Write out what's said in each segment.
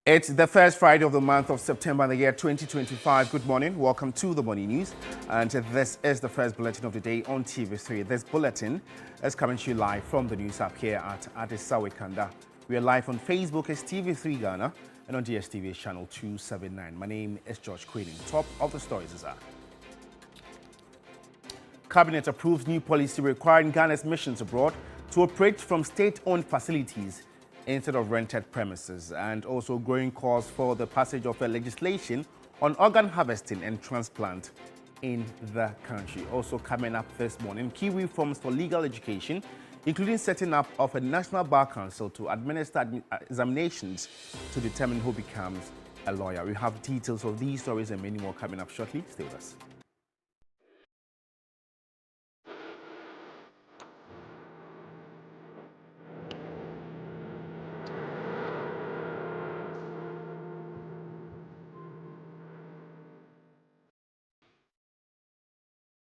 It's the first Friday of the month of September in the year 2025. Good morning. Welcome to the Morning News. And this is the first bulletin of the day on TV3. This bulletin is coming to you live from the news app here at Adisawe Kanda. We are live on Facebook as TV3 Ghana and on DSTV channel 279. My name is George Queening. Top of the stories is Cabinet approves new policy requiring Ghana's missions abroad to operate from state-owned facilities instead of rented premises, and also growing calls for the passage of a legislation on organ harvesting and transplant in the country. Also coming up this morning, key reforms for legal education, including setting up of a National Bar Council to administer examinations to determine who becomes a lawyer. We have details of these stories and many more coming up shortly. Stay with us.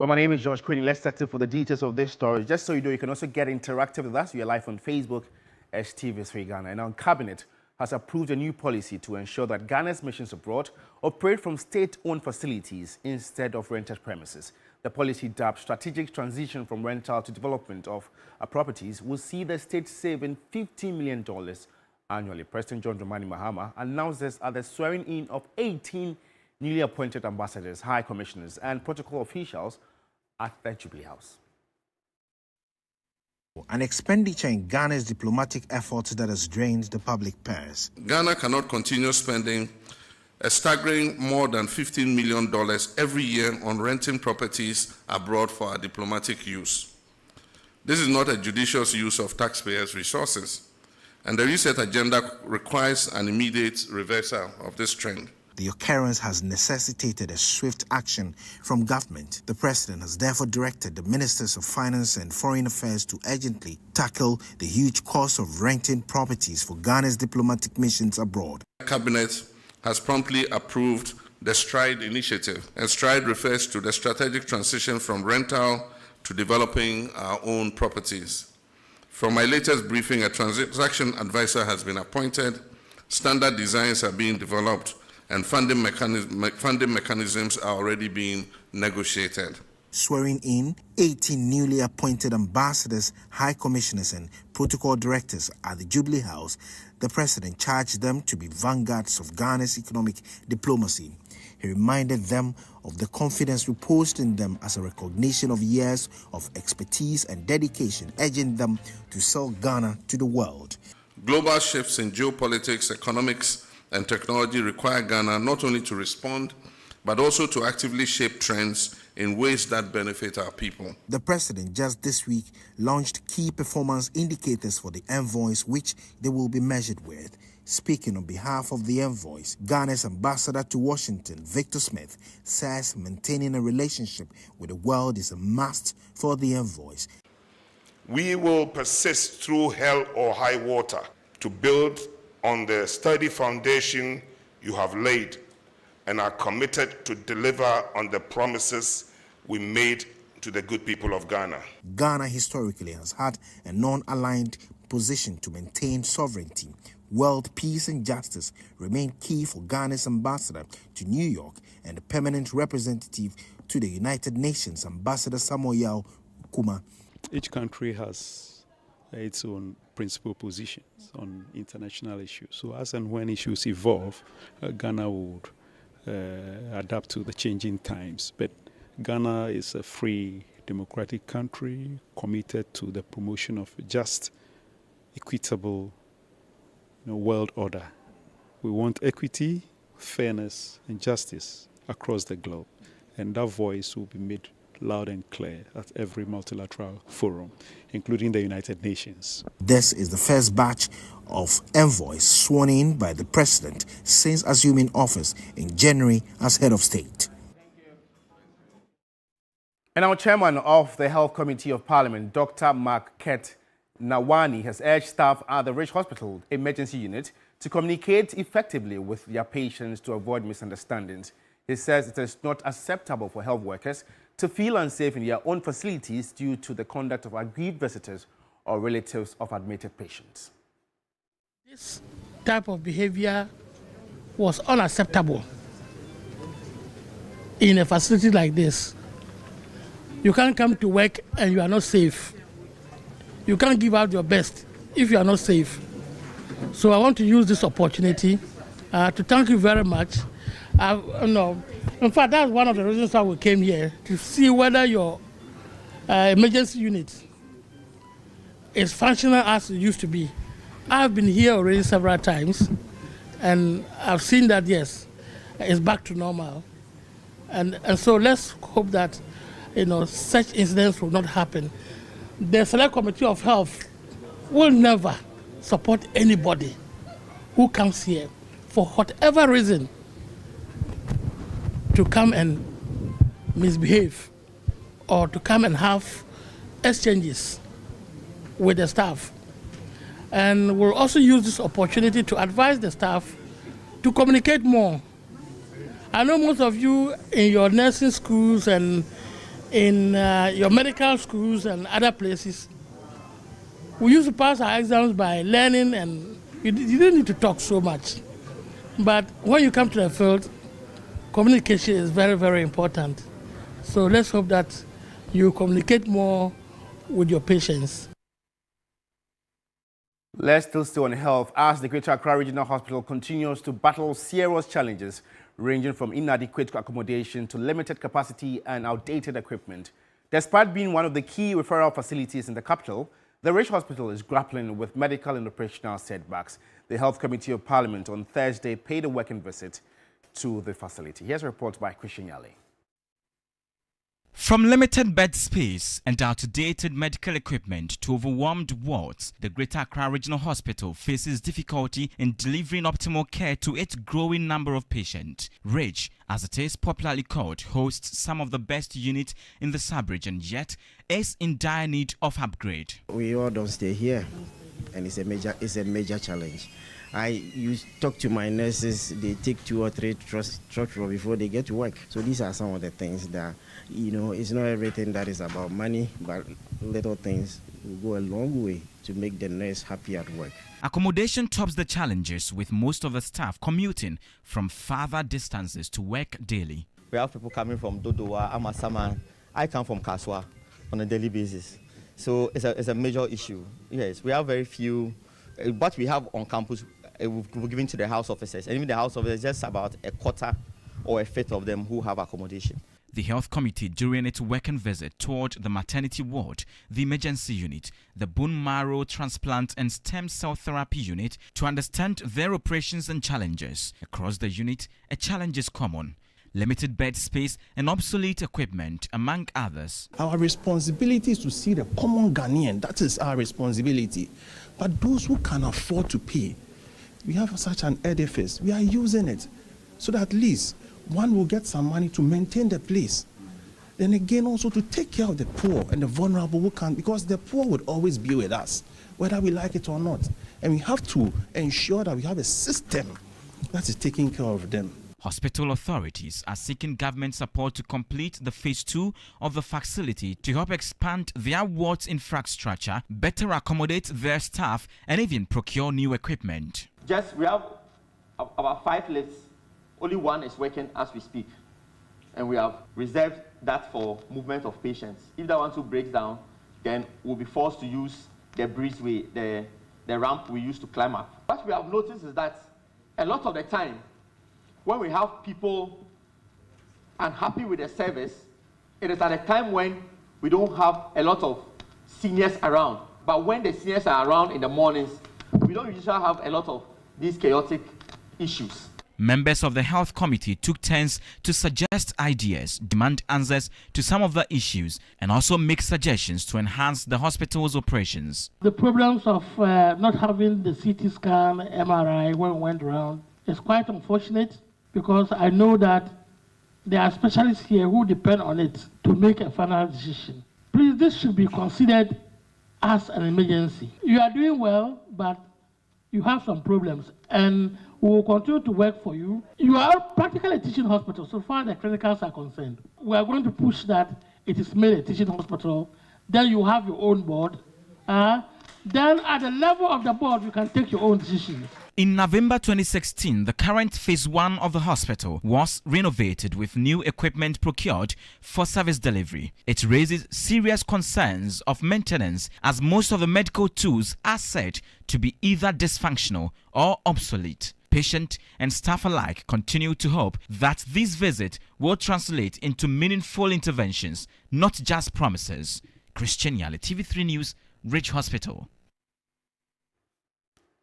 Well, my name is George Queening. Let's settle for the details of this story. Just so you know, you can also get interactive with us. We are live on Facebook as TV3 Ghana. And our Cabinet has approved a new policy to ensure that Ghana's missions abroad operate from state-owned facilities instead of rented premises. The policy, dubbed Strategic Transition from Rental to Development of Properties, will see the state saving $15 million annually. President John Dramani Mahama announced this at the swearing-in of 18 newly appointed ambassadors, high commissioners, and protocol officials at the Jubilee House. An expenditure in Ghana's diplomatic efforts that has drained the public purse. Ghana cannot continue spending a staggering more than $15 million every year on renting properties abroad for our diplomatic use. This is not a judicious use of taxpayers' resources, and the reset agenda requires an immediate reversal of this trend. The occurrence has necessitated a swift action from government. The president has therefore directed the ministers of finance and foreign affairs to urgently tackle the huge cost of renting properties for Ghana's diplomatic missions abroad. The cabinet has promptly approved the STRIDE initiative, and STRIDE refers to the strategic transition from rental to developing our own properties. From my latest briefing, a transaction advisor has been appointed, standard designs are being developed, and funding mechanisms are already being negotiated. Swearing in 18 newly appointed ambassadors, high commissioners, and protocol directors at the Jubilee House, the president charged them to be vanguards of Ghana's economic diplomacy. He reminded them of the confidence reposed in them as a recognition of years of expertise and dedication, urging them to sell Ghana to the world. Global shifts in geopolitics, economics, and technology require Ghana not only to respond, but also to actively shape trends in ways that benefit our people. The president just this week launched key performance indicators for the envoys, which they will be measured with. Speaking on behalf of the envoys, Ghana's ambassador to Washington, Victor Smith, says maintaining a relationship with the world is a must for the envoys. We will persist through hell or high water to build on the sturdy foundation you have laid, and are committed to deliver on the promises we made to the good people of Ghana. Ghana historically has had a non-aligned position to maintain sovereignty. World peace and justice remain key for Ghana's ambassador to New York and the permanent representative to the United Nations, Ambassador Samuel Kuma. Each country has its own principal positions on international issues. So as and when issues evolve, Ghana would adapt to the changing times. But Ghana is a free, democratic country committed to the promotion of a just, equitable world order. We want equity, fairness, and justice across the globe. And that voice will be made loud and clear at every multilateral forum, including the United Nations. This is the first batch of envoys sworn in by the president since assuming office in January as head of state. And our chairman of the Health Committee of Parliament, Dr. Market Nawani, has urged staff at the Rich Hospital Emergency Unit to communicate effectively with their patients to avoid misunderstandings. He says it is not acceptable for health workers to feel unsafe in their own facilities due to the conduct of aggrieved visitors or relatives of admitted patients. This type of behavior was unacceptable in a facility like this. You can't come to work and you are not safe. You can't give out your best if you are not safe. So I want to use this opportunity to thank you very much. In fact, that's one of the reasons why we came here, to see whether your emergency unit is functional as it used to be. I've been here already several times, and I've seen that, yes, it's back to normal. And so let's hope that, such incidents will not happen. The Select Committee of Health will never support anybody who comes here for whatever reason to come and misbehave or to come and have exchanges with the staff. And we'll also use this opportunity to advise the staff to communicate more. I know most of you in your nursing schools and in your medical schools and other places, we used to pass our exams by learning, and you didn't need to talk so much. But when you come to the field, communication is very, very important. So let's hope that you communicate more with your patients. Let's still stay on health as the Greater Accra Regional Hospital continues to battle serious challenges ranging from inadequate accommodation to limited capacity and outdated equipment. Despite being one of the key referral facilities in the capital, the Rich Hospital is grappling with medical and operational setbacks. The Health Committee of Parliament on Thursday paid a working visit to the facility. Here's a report by Christian Yali. From limited bed space and outdated medical equipment to overwhelmed wards, the Greater Accra Regional Hospital faces difficulty in delivering optimal care to its growing number of patients. Rich, as it is popularly called, hosts some of the best units in the sub-region, yet is in dire need of upgrade. We all don't stay here, and it's a major challenge. You talk to my nurses, they take 2 or 3 trucks before they get to work. So these are some of the things that, it's not everything that is about money, but little things will go a long way to make the nurse happy at work. Accommodation tops the challenges, with most of the staff commuting from farther distances to work daily. We have people coming from Dodowa, Amasaman. I come from Kaswa on a daily basis. So it's a major issue. Yes, we have very few. What we have on campus, we've given to the house officers. And even the house officers, just about a quarter or a fifth of them who have accommodation. The Health Committee, during its working visit, toured the maternity ward, the emergency unit, the bone marrow transplant and stem cell therapy unit to understand their operations and challenges. Across the unit, a challenge is common: limited bed space and obsolete equipment, among others. Our responsibility is to see the common Ghanaian. That is our responsibility. But those who can afford to pay, we have such an edifice. We are using it so that at least one will get some money to maintain the place. Then again, also to take care of the poor and the vulnerable who can't, because the poor would always be with us, whether we like it or not. And we have to ensure that we have a system that is taking care of them. Hospital authorities are seeking government support to complete the phase 2 of the facility to help expand their wards infrastructure, better accommodate their staff, and even procure new equipment. We have about 5 lifts. Only 1 is working as we speak. And we have reserved that for movement of patients. If that one too breaks down, then we'll be forced to use the breezeway, the ramp we use to climb up. What we have noticed is that a lot of the time, when we have people unhappy with the service, it is at a time when we don't have a lot of seniors around. But when the seniors are around in the mornings, we don't usually have a lot of these chaotic issues. Members of the Health Committee took turns to suggest ideas, demand answers to some of the issues, and also make suggestions to enhance the hospital's operations. The problems of not having the CT scan, MRI when we went around is quite unfortunate, because I know that there are specialists here who depend on it to make a final decision. Please, this should be considered as an emergency. You are doing well, but you have some problems, and we will continue to work for you. You are practically a teaching hospital, so far the clinicals are concerned. We are going to push that it is made a teaching hospital. Then you have your own board. Then at the level of the board, you can take your own decisions. In November 2016, the current phase 1 of the hospital was renovated with new equipment procured for service delivery. It raises serious concerns of maintenance as most of the medical tools are said to be either dysfunctional or obsolete. Patient and staff alike continue to hope that this visit will translate into meaningful interventions, not just promises. Christian Yale, TV3 News, Ridge Hospital.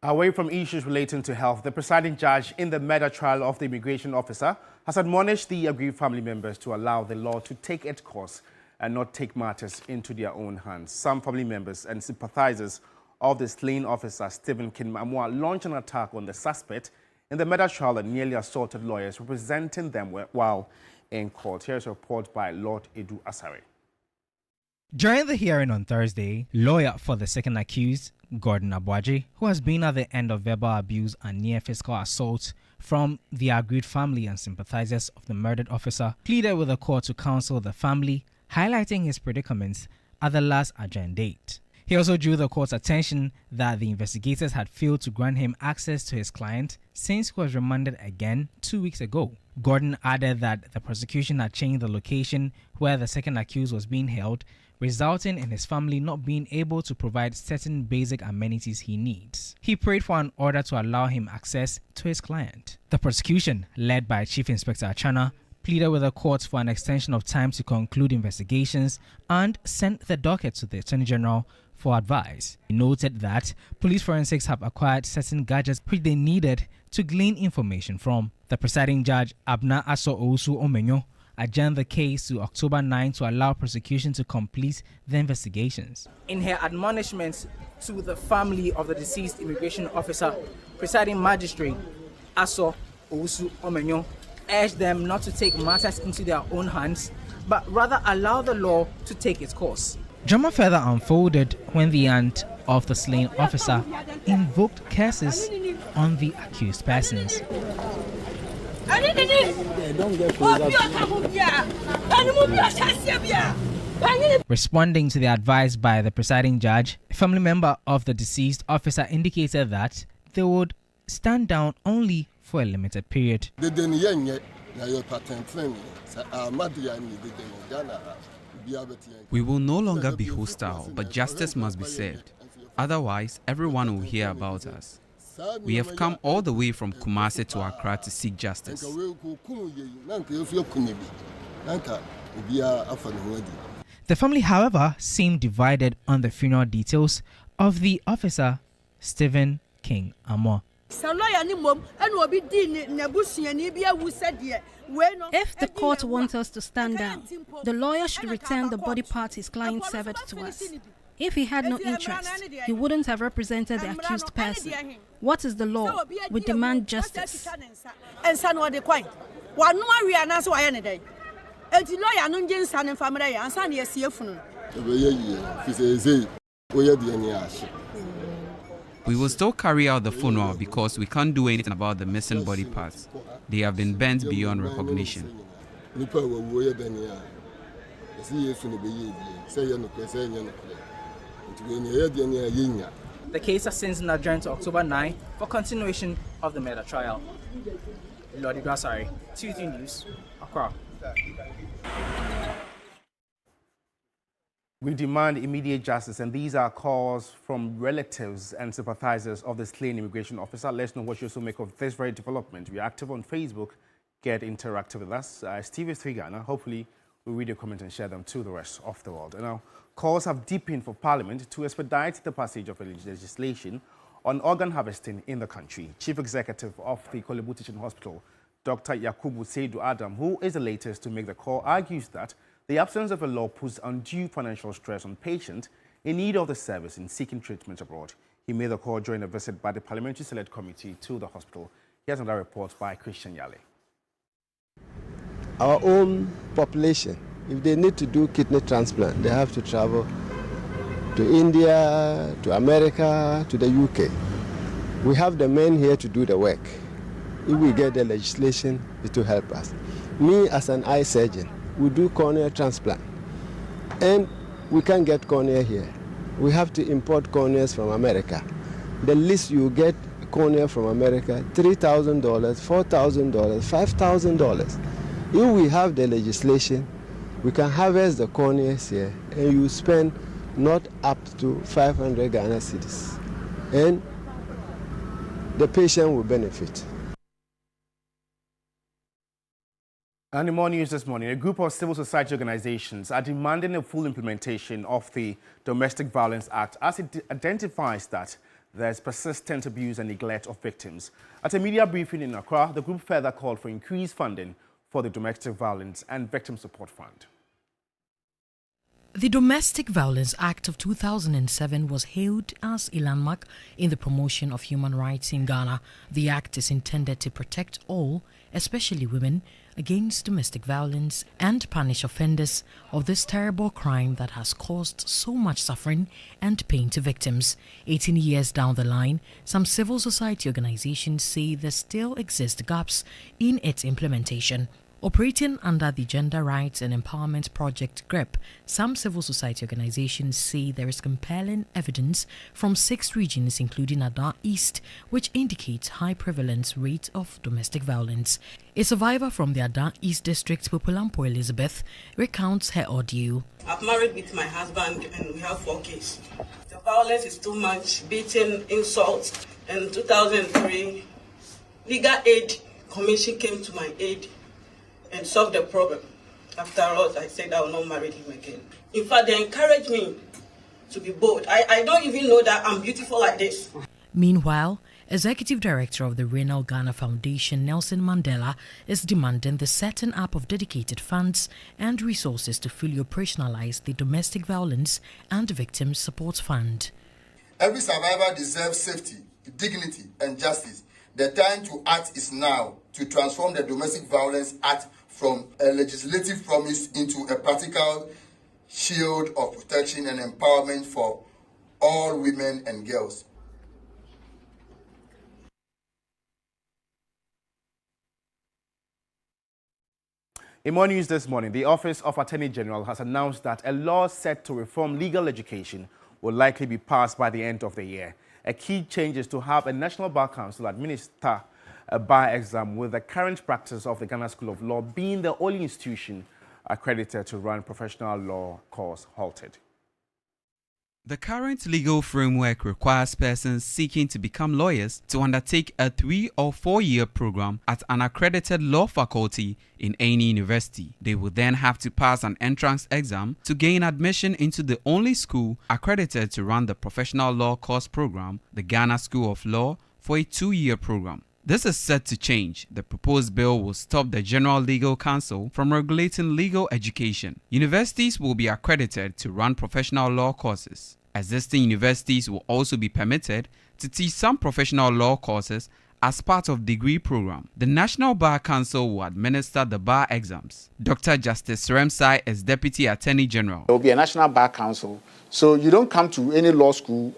Away from issues relating to health, the presiding judge in the murder trial of the immigration officer has admonished the aggrieved family members to allow the law to take its course and not take matters into their own hands. Some family members and sympathizers of the slain officer, Stephen Kinmamwa, launched an attack on the suspect in the murder trial and nearly assaulted lawyers representing them while in court. Here's a report by Lord Edu Asare. During the hearing on Thursday, lawyer for the second accused, Gordon Abuaji, who has been at the end of verbal abuse and near physical assault from the aggrieved family and sympathizers of the murdered officer, pleaded with the court to counsel the family, highlighting his predicaments at the last adjourned date. He also drew the court's attention that the investigators had failed to grant him access to his client since he was remanded again 2 weeks ago. Gordon added that the prosecution had changed the location where the second accused was being held, resulting in his family not being able to provide certain basic amenities he needs. He prayed for an order to allow him access to his client. The prosecution, led by Chief Inspector Achana, pleaded with the court for an extension of time to conclude investigations and sent the docket to the Attorney General for advice. He noted that police forensics have acquired certain gadgets which they needed to glean information from. The presiding judge, Abna Aso Ousu Omenyo, adjourned the case to October 9 to allow prosecution to complete the investigations. In her admonishments to the family of the deceased immigration officer, presiding magistrate Aso Ousu Omenyo urged them not to take matters into their own hands, but rather allow the law to take its course. Drama further unfolded when the aunt of the slain officer invoked curses on the accused persons. Responding to the advice by the presiding judge, a family member of the deceased officer indicated that they would stand down only for a limited period. We will no longer be hostile, but justice must be served. Otherwise, everyone will hear about us. We have come all the way from Kumasi to Accra to seek justice. The family, however, seemed divided on the funeral details of the officer, Stephen King Amo. If the court wants us to stand down, the lawyer should return the body parts his client severed to us. If he had no interest, he wouldn't have represented the accused person. What is the law? We demand justice. We will still carry out the funeral because we can't do anything about the missing body parts. They have been burnt beyond recognition. The case has since been adjourned to October 9 for continuation of the murder trial. Lord Idwasari, TV3 News, Accra. We demand immediate justice, and these are calls from relatives and sympathizers of the slain immigration officer. Let's know what you also make of this very development. We are active on Facebook. Get interactive with us. It's TV3 Ghana. Hopefully, we'll read your comments and share them to the rest of the world. And now, calls have deepened for Parliament to expedite the passage of legislation on organ harvesting in the country. Chief Executive of the Kolebu Teaching Hospital, Dr. Yakubu Seidu Adam, who is the latest to make the call, argues that the absence of a law puts undue financial stress on patients in need of the service in seeking treatment abroad. He made the call during a visit by the Parliamentary Select Committee to the hospital. Here's another report by Christian Yale. Our own population, if they need to do kidney transplant, they have to travel to India, to America, to the UK. We have the men here to do the work. If we get the legislation, it will help us. Me, as an eye surgeon, we do cornea transplant, and we can't get cornea here. We have to import corneas from America. The least you get cornea from America, $3,000, $4,000, $5,000. If we have the legislation, we can harvest the corneas here, and you spend not up to 500 Ghana cedis, and the patient will benefit. And in more news this morning, a group of civil society organizations are demanding a full implementation of the Domestic Violence Act as it identifies that there's persistent abuse and neglect of victims. At a media briefing in Accra, the group further called for increased funding for the Domestic Violence and Victim Support Fund. The Domestic Violence Act of 2007 was hailed as a landmark in the promotion of human rights in Ghana. The act is intended to protect all, especially women, against domestic violence and punish offenders of this terrible crime that has caused so much suffering and pain to victims. 18 years down the line, some civil society organizations say there still exist gaps in its implementation. Operating under the Gender Rights and Empowerment Project GRIP, some civil society organizations say there is compelling evidence from 6 regions including Adan East which indicates high prevalence rate of domestic violence. A survivor from the Adan East district, Populampo Elizabeth, recounts her ordeal. I've married with my husband and we have 4 kids. The violence is too much, beating, insults. In 2003, Legal Aid Commission came to my aid and solve the problem. After all, I said I will not marry him again. In fact, they encouraged me to be bold. I don't even know that I'm beautiful like this. Meanwhile, Executive Director of the Renal Ghana Foundation, Nelson Mandela, is demanding the setting up of dedicated funds and resources to fully operationalize the Domestic Violence and Victims Support Fund. Every survivor deserves safety, dignity, and justice. The time to act is now to transform the Domestic Violence Act from a legislative promise into a practical shield of protection and empowerment for all women and girls. In more news this morning, the Office of Attorney General has announced that a law set to reform legal education will likely be passed by the end of the year. A key change is to have a National Bar Council administer a bar exam, with the current practice of the Ghana School of Law being the only institution accredited to run professional law course halted. The current legal framework requires persons seeking to become lawyers to undertake a 3- or 4-year program at an accredited law faculty in any university. They will then have to pass an entrance exam to gain admission into the only school accredited to run the professional law course program, the Ghana School of Law, for a 2-year program. This is set to change. The proposed bill will stop the General Legal Council from regulating legal education. Universities will be accredited to run professional law courses. Existing universities will also be permitted to teach some professional law courses as part of degree program. The National Bar Council will administer the bar exams. Dr. Justice Remsai is Deputy Attorney General. There will be a National Bar Council. So you don't come to any law school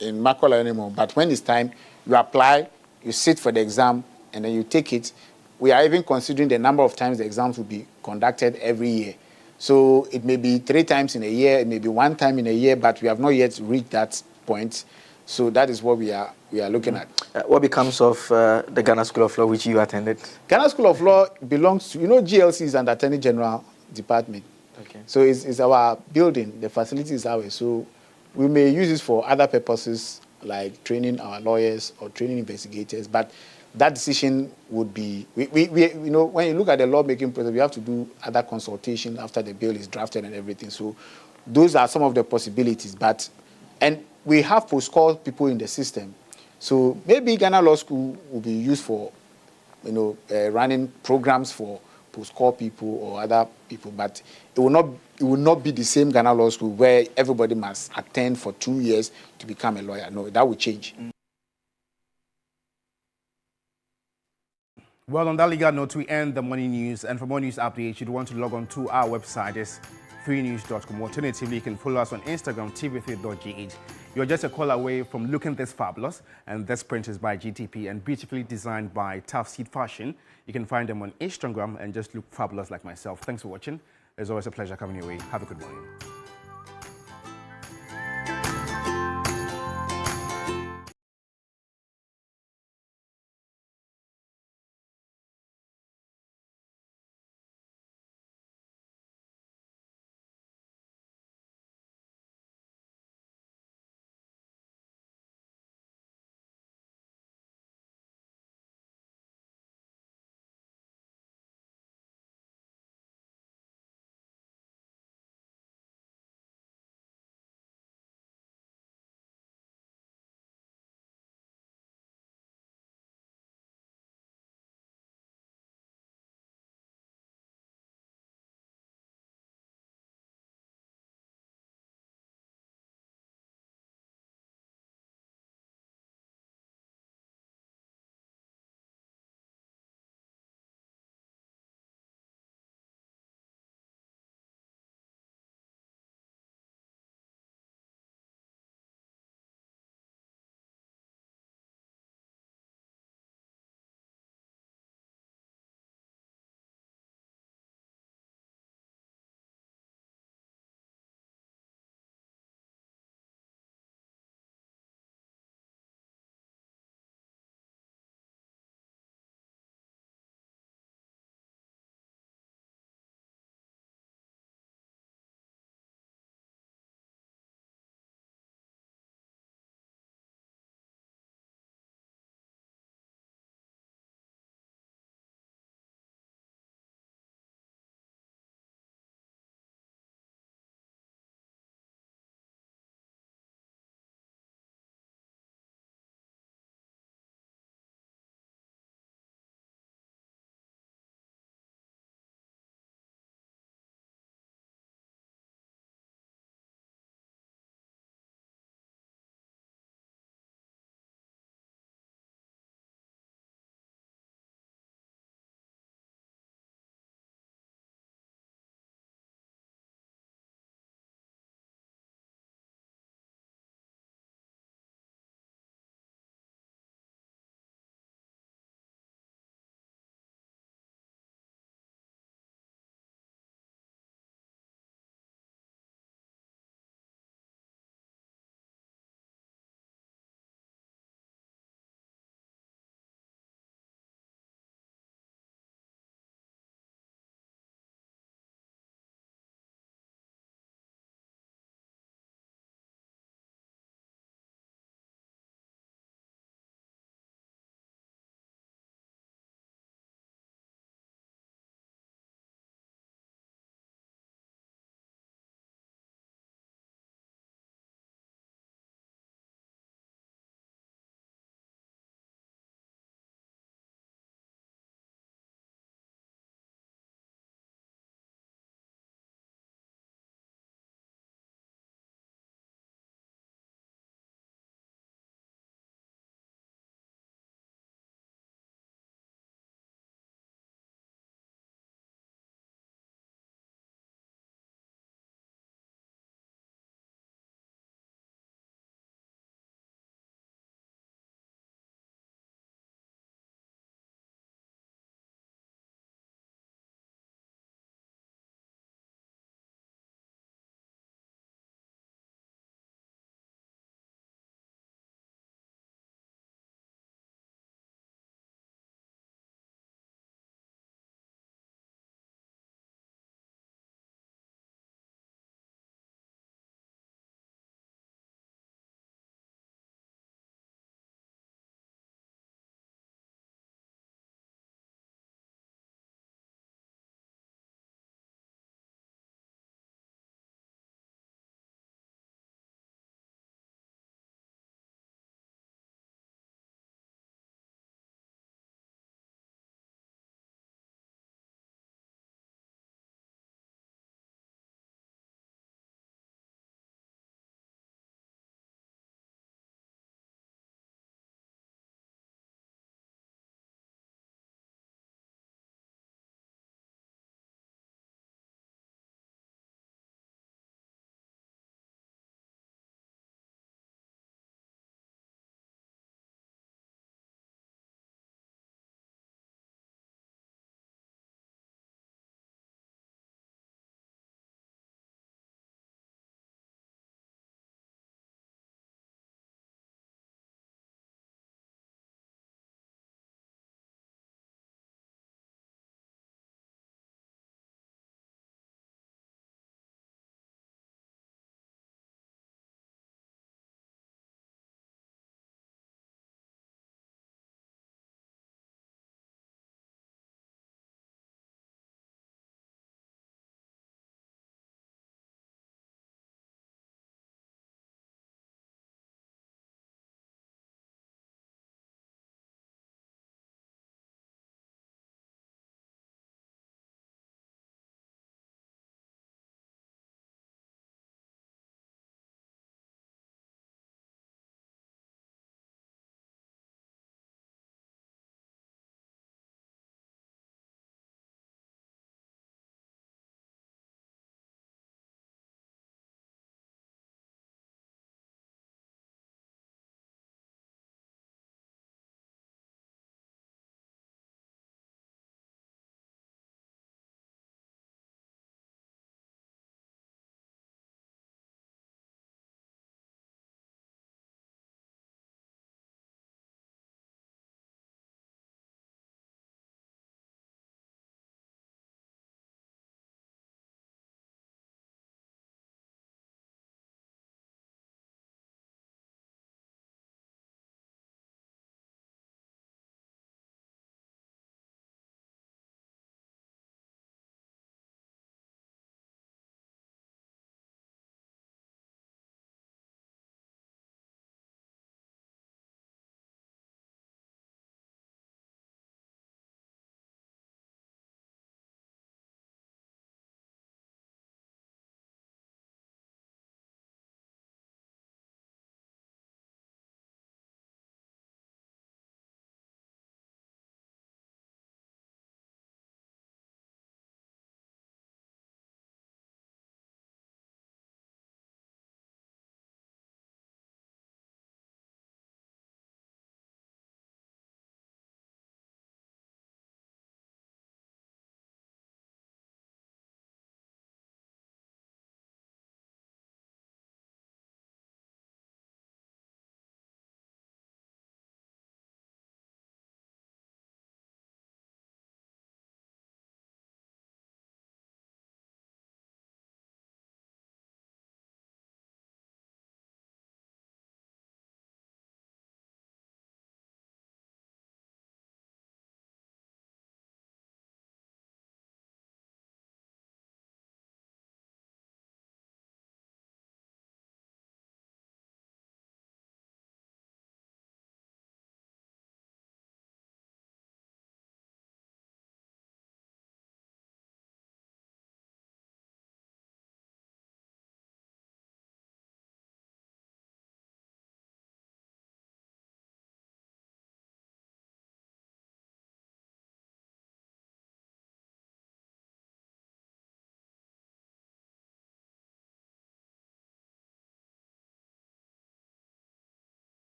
in Makola anymore, but when it's time, you apply, you sit for the exam, and then you take it. We are even considering the number of times the exams will be conducted every year. So it may be 3 times in a year, it may be 1 time in a year, but we have not yet reached that point. So that is what we are looking at. What becomes of the Ghana School of Law, which you attended? Ghana School of Law belongs to, GLC is an Attorney General Department. Okay. So it's our building, the facility is ours. So we may use this for other purposes, like training our lawyers or training investigators, but that decision would be, when you look at the lawmaking process, we have to do other consultation after the bill is drafted and everything. So those are some of the possibilities. And we have post-call people in the system. So maybe Ghana Law School will be used for, running programs for post-call people or other people, but it will not be the same Ghana Law School where everybody must attend for 2 years to become a lawyer. No, that will change. Well, on that legal note, we end the morning news. And for more news updates, you'd want to log on to our website. It's 3news.com. Alternatively, you can follow us on Instagram, TV3.gh. You're just a call away from looking this fabulous. And this print is by GTP and beautifully designed by Tough Seed Fashion. You can find them on Instagram and just look fabulous like myself. Thanks for watching. It's always a pleasure coming your way. Have a good morning.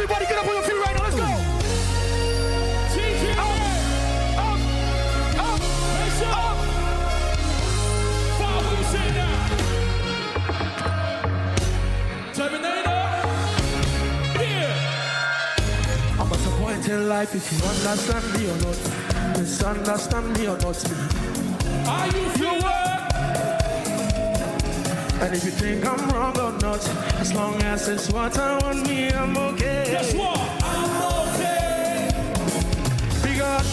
Everybody get up on your feet right now. Let's go. I'm at a point in life if you understand me or not, misunderstand me or not. Are you feel what? And if you think I'm wrong or not, as long as it's what I want me, I'm okay. Guess what? I'm okay. Because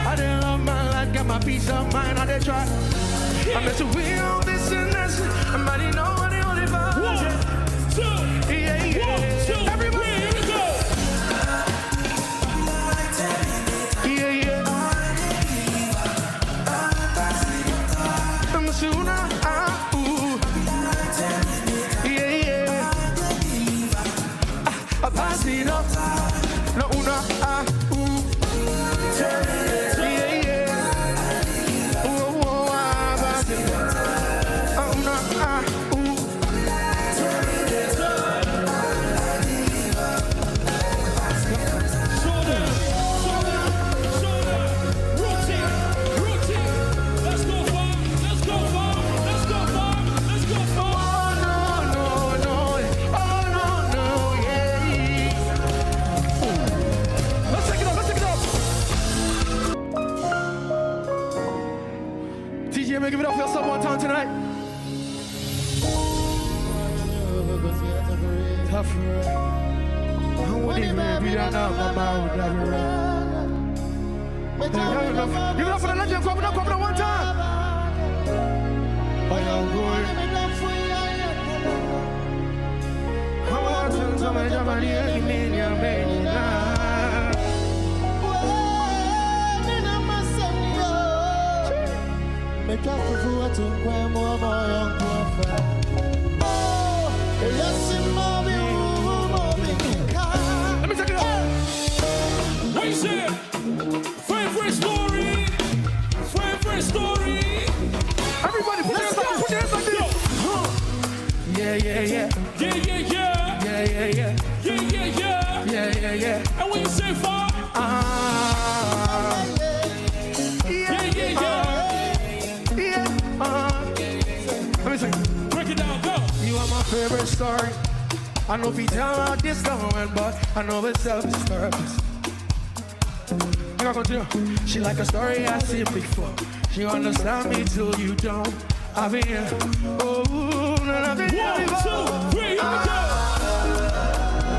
I didn't love my life, got my peace of mind, I did try. I'm meant to win all this and this, and I didn't know what it only for. 1, 2, yeah, yeah. 1, 2, everybody, here we go. Yeah, yeah. I'm a sooner, ooh. Yeah, yeah. I pass it up. No, ooh. Yeah, yeah. Oh, I pass it up. Oh, no, ooh. Give it up for yourself one time tonight. Tough. Give it up for the legend. Clap it up one time. Let me take it up. What you say? Favorite story. Favorite story. Everybody put your hands like this. Yeah, yeah, yeah. Yeah, yeah, yeah. Yeah, yeah, yeah. Yeah, yeah, yeah. Yeah, yeah, yeah. And when you say far, yeah, yeah, yeah. Let me sing. Break it down, go. You are my favorite story. I know if you tell how this going, but I know it's self-purpose. I gotta continue. She like a story I seen before. She understand me till you don't. I've been here. Oh, no, 1, 2, 3, here we go.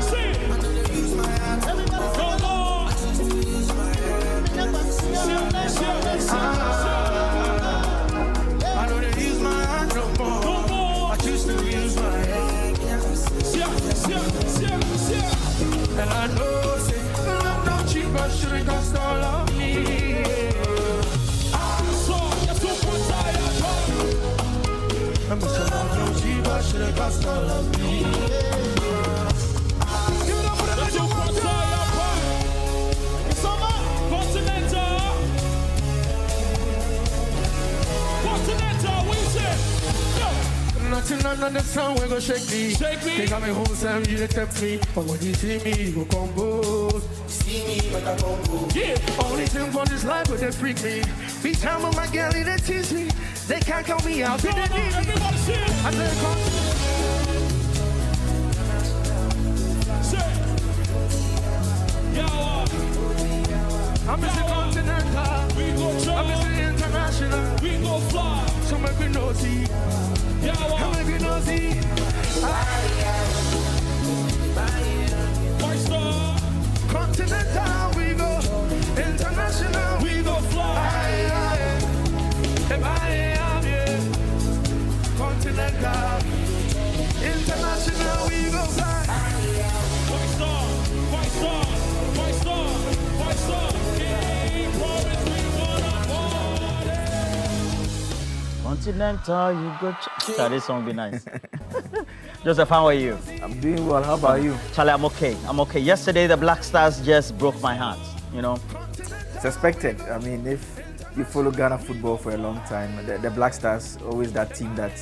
Sing. Come on. I know they use my hand no more. I choose to use my head. And I know, say, love not cheap, but shouldn't cost all of me. I'm a son of no cheap, but shouldn't cost all of me. Give it up for the legend one time. It's over. Continental. Continental, what you say? Go. Nothing under the sun, we go shake me. Shake me. They got me home, Sam, you tempt me. But when you see me, you go compose. See me, but I compose. Yeah. Only thing for this life, but they freak me. Each time with my girl, they tease me. They can't count me out. Everybody sing. I said, come. Say. Yo. I'm Mr. Continental. We go try. I'm Mr. International. We go fly. So make me nosy. Yo. Make me nosy. Five-star. Continental. We go international. We go fly. Continental, international, we go fly. Five-star, five-star, five-star, five-star. Continental, you go. This song be nice. Joseph, how are you? I'm doing well. How about you? Charlie, I'm okay. I'm okay. Yesterday, the Black Stars just broke my heart. You know. It's expected. I mean, if you follow Ghana football for a long time, the Black Stars always that team that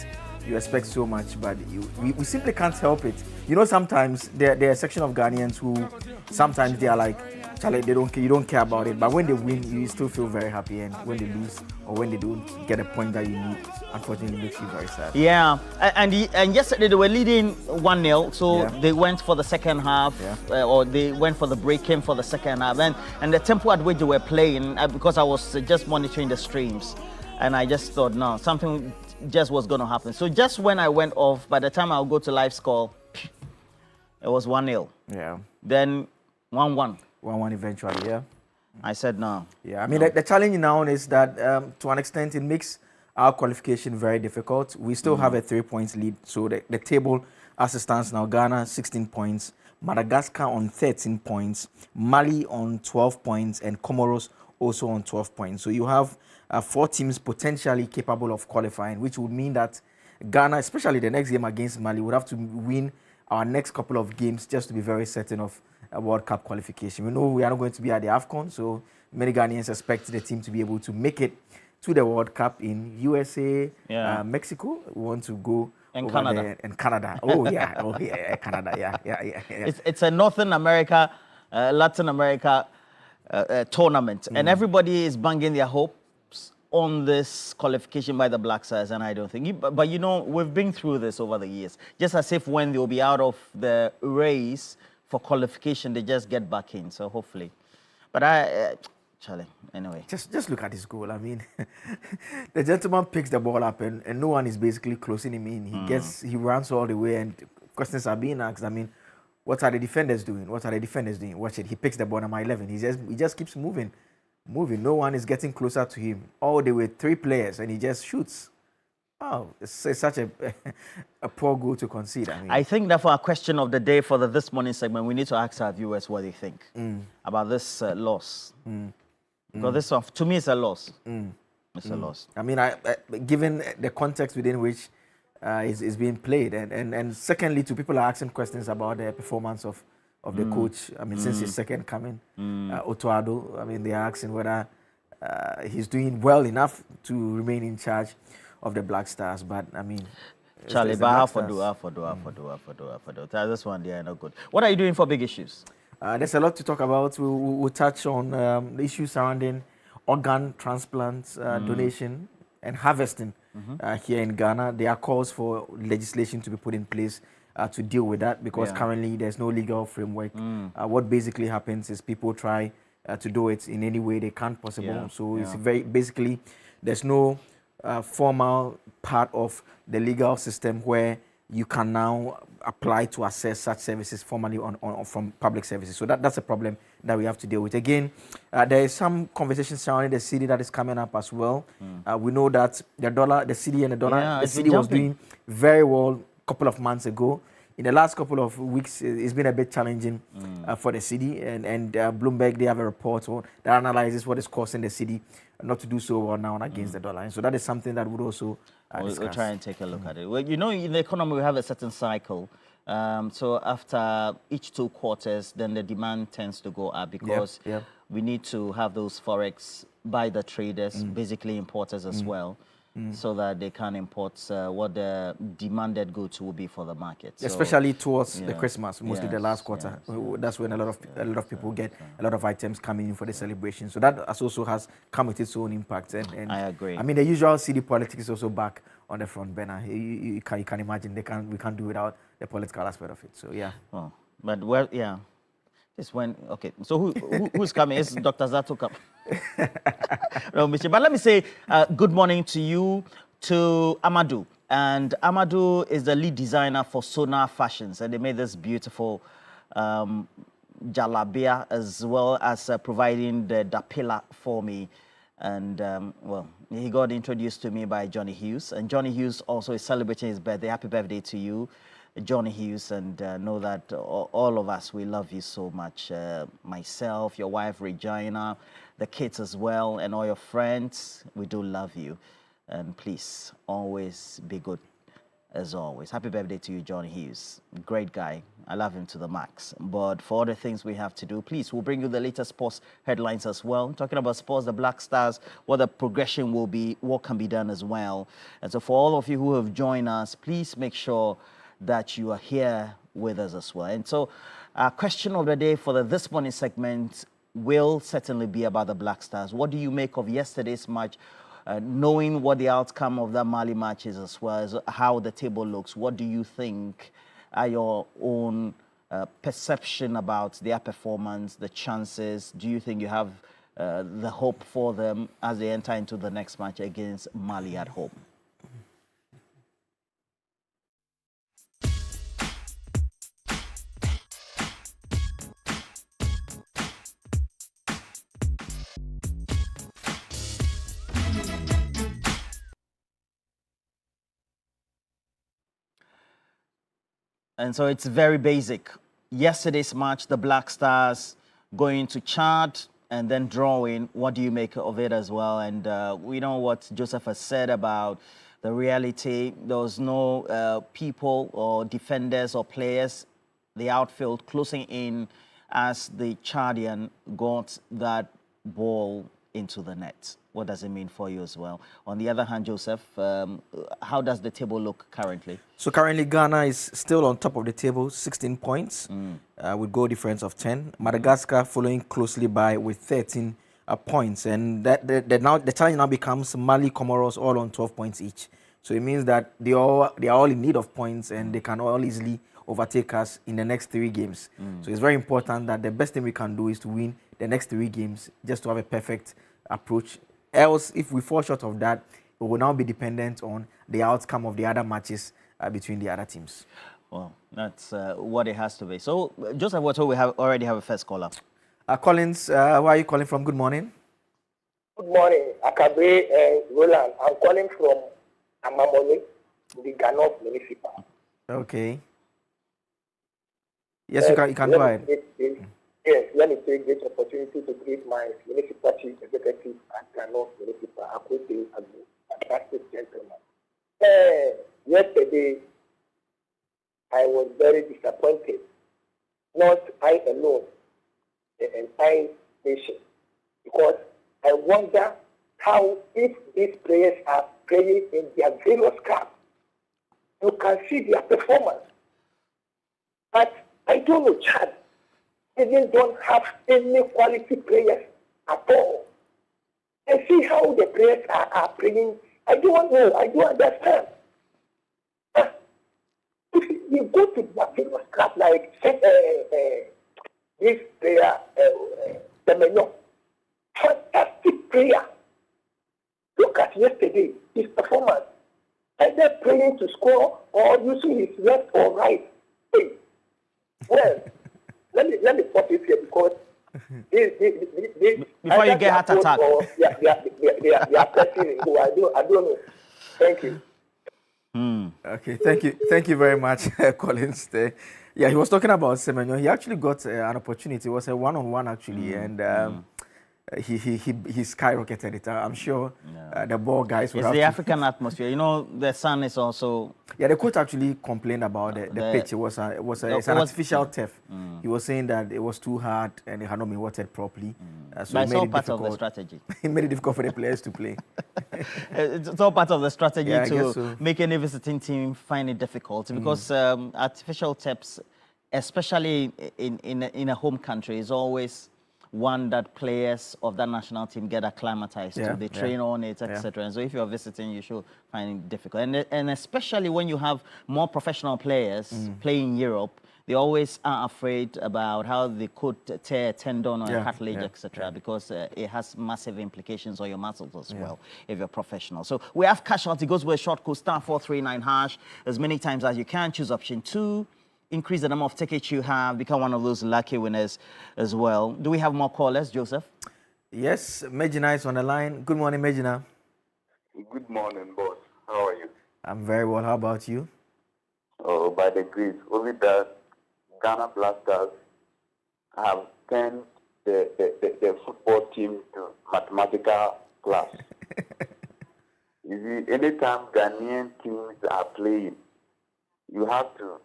you expect so much, but we simply can't help it. You know, sometimes there are a section of Ghanaians who sometimes they are like, Charlie, you don't care about it, but when they win, you still feel very happy, and when they lose or when they don't get a point that you need, unfortunately, it makes you very sad. Yeah, and yesterday they were leading 1-0, so they went for the second half, or they went for the break, came for the second half, and the tempo at which they were playing, because I was just monitoring the streams, and I just thought, no, something just was going to happen. So just when I went off, by the time I'll go to live score, it was 1-0. Yeah. Then 1-1. 1-1 eventually, yeah. I said no. Yeah, I mean, the challenge now is that to an extent it makes our qualification very difficult. We still have a 3 points lead. So the table as it stands now, Ghana 16 points, Madagascar on 13 points, Mali on 12 points, and Comoros also on 12 points. So you have 4 teams potentially capable of qualifying, which would mean that Ghana, especially the next game against Mali, would have to win our next couple of games just to be very certain of a World Cup qualification. We know we are not going to be at the AFCON, so many Ghanaians expect the team to be able to make it to the World Cup in USA, Mexico. We want to go and over Canada. there, and Canada. Oh yeah, Canada. Yeah. It's a Northern America, Latin America tournament, and everybody is banging their hopes on this qualification by the Black Stars, and I don't think. But you know, we've been through this over the years. Just as if when they'll be out of the race for qualification, they just get back in. So hopefully, but Charlie, anyway. Just look at this goal. I mean, the gentleman picks the ball up and no one is basically closing him in. He runs all the way and questions are being asked. I mean, what are the defenders doing? Watch it. He picks the ball number 11. He just keeps moving. No one is getting closer to him. All the way 3 players and he just shoots. Oh, it's such a poor goal to concede. I think that for our question of the day for this morning segment, we need to ask our viewers what they think about this loss. Because this one, to me, it's a loss. It's a loss. I mean, given the context within which is being played, and secondly, people are asking questions about the performance of the coach. I mean, since his second coming, Otoado. I mean, they are asking whether he's doing well enough to remain in charge of the Black Stars. But I mean, Charlie, but how for do. This one, they are not good. What are you doing for big issues? There's a lot to talk about. We'll touch on the issues surrounding organ transplants, donation, and harvesting here in Ghana. There are calls for legislation to be put in place to deal with that because currently there's no legal framework. What basically happens is people try to do it in any way they can possible. So it's basically there's no formal part of the legal system where you can now apply to access such services formally from public services. So that's a problem that we have to deal with. Again, there is some conversation surrounding the cedi that is coming up as well. We know that the cedi and the dollar, the cedi was doing very well a couple of months ago. In the last couple of weeks, it's been a bit challenging for the cedi, and Bloomberg, they have a report that analyzes what is causing the cedi not to do so well now against the dollar. And so that is something that would also we'll try and take a look at it. Well, you know, in the economy, we have a certain cycle. So after each 2 quarters, then the demand tends to go up because we need to have those forex by the traders, basically importers as well, so that they can import what the demanded goods will be for the market. So, especially towards the Christmas, mostly the last quarter. That's when a lot of people get a lot of items coming in for the celebration. So that also has come with its own impact. And I agree. I mean, the usual cedi politics is also back on the front burner. You can imagine we can't do without the political aspect of it. So yeah. Oh, but this when So who's coming? Is Dr. Zato coming? No, Mister. But let me say good morning to you, to Amadou. And Amadou is the lead designer for Sonar Fashions, and they made this beautiful jalabia as well as providing the dapila for me. And well, he got introduced to me by Johnnie Hughes, and Johnnie Hughes also is celebrating his birthday. Happy birthday to you, Johnnie Hughes, and know that all of us, we love you so much. Myself, your wife Regina, the kids as well, and all your friends, we do love you. And please, always be good as always. Happy birthday to you, Johnnie Hughes. Great guy. I love him to the max. But for all the things we have to do, please, we'll bring you the latest sports headlines as well. Talking about sports, the Black Stars, what the progression will be, what can be done as well. And so for all of you who have joined us, please make sure that you are here with us as well. And so our question of the day for this morning segment will certainly be about the Black Stars. What do you make of yesterday's match? Knowing what the outcome of that Mali match is, as well as how the table looks, what do you think are your own perception about their performance, the chances? Do you think you have the hope for them as they enter into the next match against Mali at home? And so it's very basic. Yesterday's match, the Black Stars going to Chad and then drawing. What do you make of it as well? And we know what Joseph has said about the reality. There was no people or defenders or players, the outfield closing in as the Chadian got that ball into the net. What does it mean for you as well? On the other hand, Joseph, how does the table look currently? So currently Ghana is still on top of the table, 16 points, with goal difference of 10. Madagascar following closely by with 13 points. And the challenge now becomes Mali, Comoros all on 12 points each. So it means that they are all in need of points and they can all easily overtake us in the next 3 games. So it's very important that the best thing we can do is to win the next 3 games just to have a perfect approach. Else, if we fall short of that, we will now be dependent on the outcome of the other matches between the other teams. Well, that's what it has to be. So, Joseph, what we already have a first caller. Collins, where are you calling from? Good morning. Good morning, Akabe and Roland. I'm calling from Amamole, the Ghana Municipal. Okay. Yes, you can go ahead. Yes, let me take this opportunity to greet my municipal chief executive at Ghana Municipal, Akwete Agu, a fantastic gentleman. Yesterday, I was very disappointed. Not I alone, the entire nation. Because I wonder how, if these players are playing in their various clubs, you can see their performance. But I don't know, Chad. They don't have any quality players at all. And see how the players are playing. I don't know. I don't understand. If you go to the famous club like this player, Semenyo, fantastic player. Look at yesterday, his performance. Either playing to score or using his left or right. Hey. Well, let me put it here because before you get heart attack. They are pressing. So I don't know. Thank you. Okay, thank you very much, Collins. Yeah, he was talking about Semenyo. He actually got an opportunity. It was a one-on-one actually, and he skyrocketed it. I'm sure the ball guys will It's the African atmosphere. You know, the sun is also... Yeah, the coach actually complained about the pitch. It's an artificial turf. He was saying that it was too hard and it had not been watered properly. So but it's all part of the strategy. It made it difficult for the players to play. It's all part of the strategy to make any visiting team find it difficult because artificial turfs, especially in a home country, is always one that players of that national team get acclimatized to. They train on it, etc. And so if you're visiting, you should find it difficult. And especially when you have more professional players playing in Europe, they always are afraid about how they could tear a tendon or a cartilage, etc. Because it has massive implications on your muscles as well if you're professional. So we have casualty. Goes with a short code, *439# as many times as you can. Choose option 2. Increase the number of tickets you have, become one of those lucky winners as well. Do we have more callers, Joseph? Yes, Megina is on the line. Good morning, Megina. Good morning, boss. How are you? I'm very well. How about you? Oh, by the grace, only that Ghana Blasters have turned the football team to mathematical class. You see, anytime Ghanaian teams are playing, you have to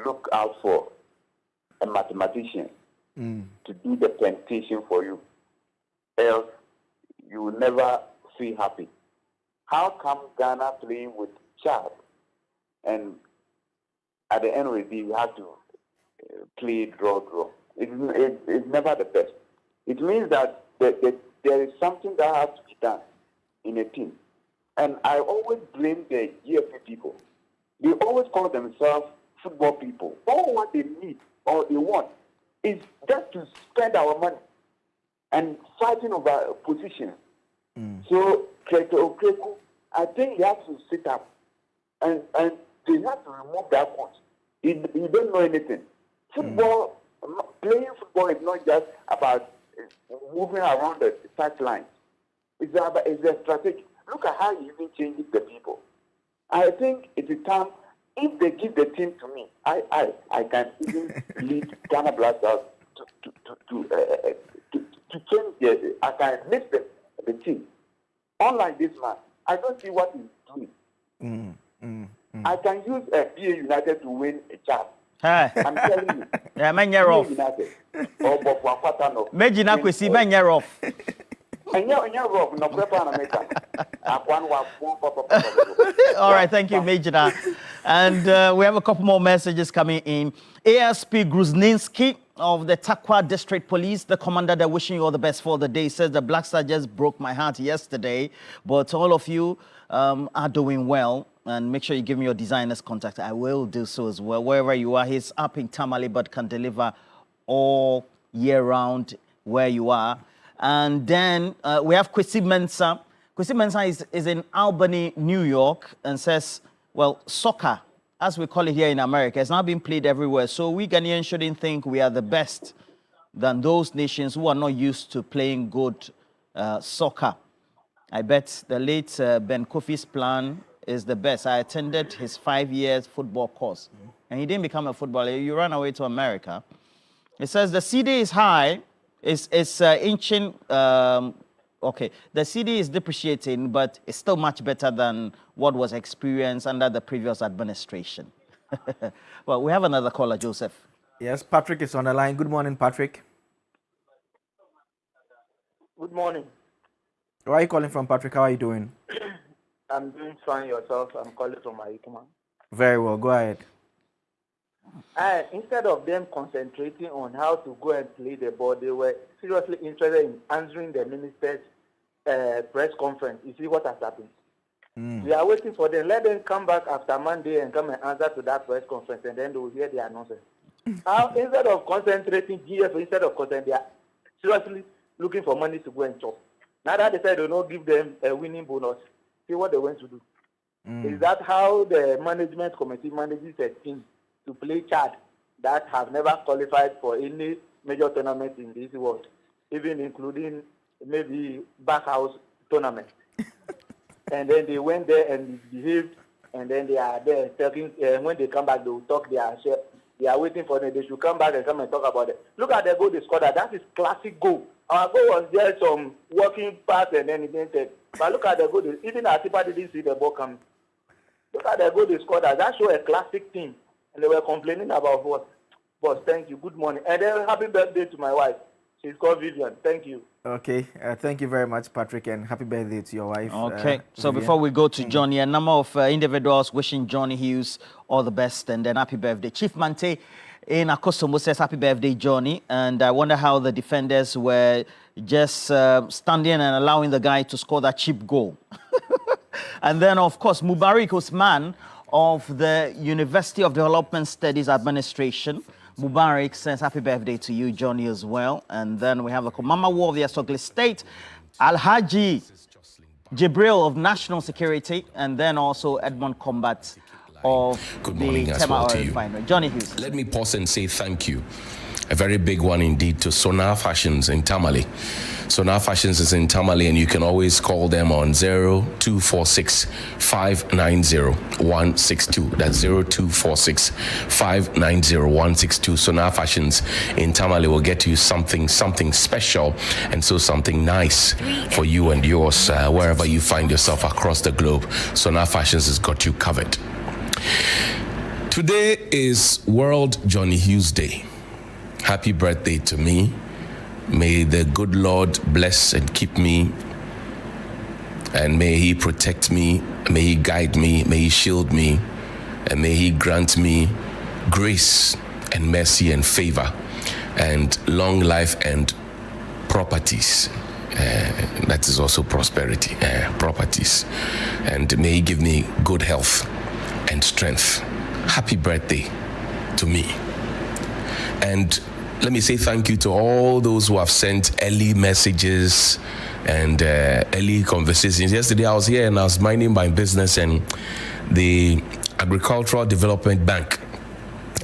look out for a mathematician to do the temptation for you. Else, you will never feel happy. How come Ghana playing with Chad, and at the end of the day, you have to play draw? It's never the best. It means that there is something that has to be done in a team. And I always blame the GFA people. They always call themselves football people. All what they need or they want is just to spend our money and fighting over position. So, I think he has to sit up and they have to remove that coach. He don't know anything. Football, playing football is not just about moving around the sideline. It's a strategy. Look at how he even changes the people. I think it is time, if they give the team to me, I can even lead Ghana Blasters to change I can lift the team. Unlike this man, I don't see what he's doing. I can use BA United to win a chance. I'm telling you. Yeah, man, you're off. Imagine I could see man, you're off. All right, thank you, Major. And we have a couple more messages coming in. ASP Gruzninski of the Takwa District Police, the commander, they're wishing you all the best for the day, says the Black Star just broke my heart yesterday, but all of you are doing well. And make sure you give me your designer's contact. I will do so as well. Wherever you are, he's up in Tamale, but can deliver all year round where you are. And then we have Kwesi Mensah. Kwesi Mensah is in Albany, New York, and says, well, soccer, as we call it here in America, has now been played everywhere. So we Ghanaians shouldn't think we are the best than those nations who are not used to playing good soccer. I bet the late Ben Kofi's plan is the best. I attended his 5 years football course, and he didn't become a footballer. You ran away to America. It says the CD is high. It's inching. Okay, the CD is depreciating, but it's still much better than what was experienced under the previous administration. Well, we have another caller, Joseph. Yes, Patrick is on the line. Good morning, Patrick. Good morning. Where are you calling from, Patrick? How are you doing? I'm doing fine yourself. I'm calling from Aikuma. Very well. Go ahead. Instead of them concentrating on how to go and play the ball, they were seriously interested in answering the minister's press conference. You see what has happened? We are waiting for them. Let them come back after Monday and come and answer to that press conference, and then they will hear the announcement. Instead of concentrating, instead of concentrating, they are seriously looking for money to go and chop. Now that they said they will not give them a winning bonus, see what they want to do. Is that how the management committee manages a team to play Chad that have never qualified for any major tournament in this world, even including maybe backhouse tournament? And then they went there and behaved, and then they are there talking. When they come back, they will talk their share. They are waiting for them. They should come back and come and talk about it. Look at the goal they scored. That is classic goal. Our goal was just some walking pass and then it didn't take. But look at the goal. Even Atipa didn't see the ball coming. Look at the goal they scored. That shows a classic team. And they were complaining about what? Boss, thank you. Good morning. And then happy birthday to my wife. She's called Vivian. Thank you. Okay. Thank you very much, Patrick, and happy birthday to your wife. Okay. So Vivian. before we go to Johnnie, a number of individuals wishing Johnnie Hughes all the best and then happy birthday. Chief Mante in Akosomo says happy birthday, Johnnie. And I wonder how the defenders were just standing and allowing the guy to score that cheap goal. And then, of course, Mubarak Usman of the University of Development Studies Administration. Mubarak says happy birthday to you, Johnnie, as well. And then we have the Komama War of the Asogli State, Alhaji Jibril of National Security, and then also Edmond Combat of the Tema Oil Refinery. Johnnie Hughes. Let me pause and say thank you. A very big one indeed to Sonar Fashions in Tamale. Sonar Fashions is in Tamale, and you can always call them on 0246 590 162. That's 0246 590 162. Sonar Fashions in Tamale will get you something special, and so something nice for you and yours wherever you find yourself across the globe. Sonar Fashions has got you covered. Today is World Johnny Hughes Day. Happy birthday to me. May the good Lord bless and keep me, and may He protect me, may He guide me, may He shield me, and may He grant me grace and mercy and favor and long life and properties. That is also prosperity, properties. And may He give me good health and strength. Happy birthday to me. And let me say thank you to all those who have sent early messages and early conversations. Yesterday I was here and I was minding my business, and the Agricultural Development Bank,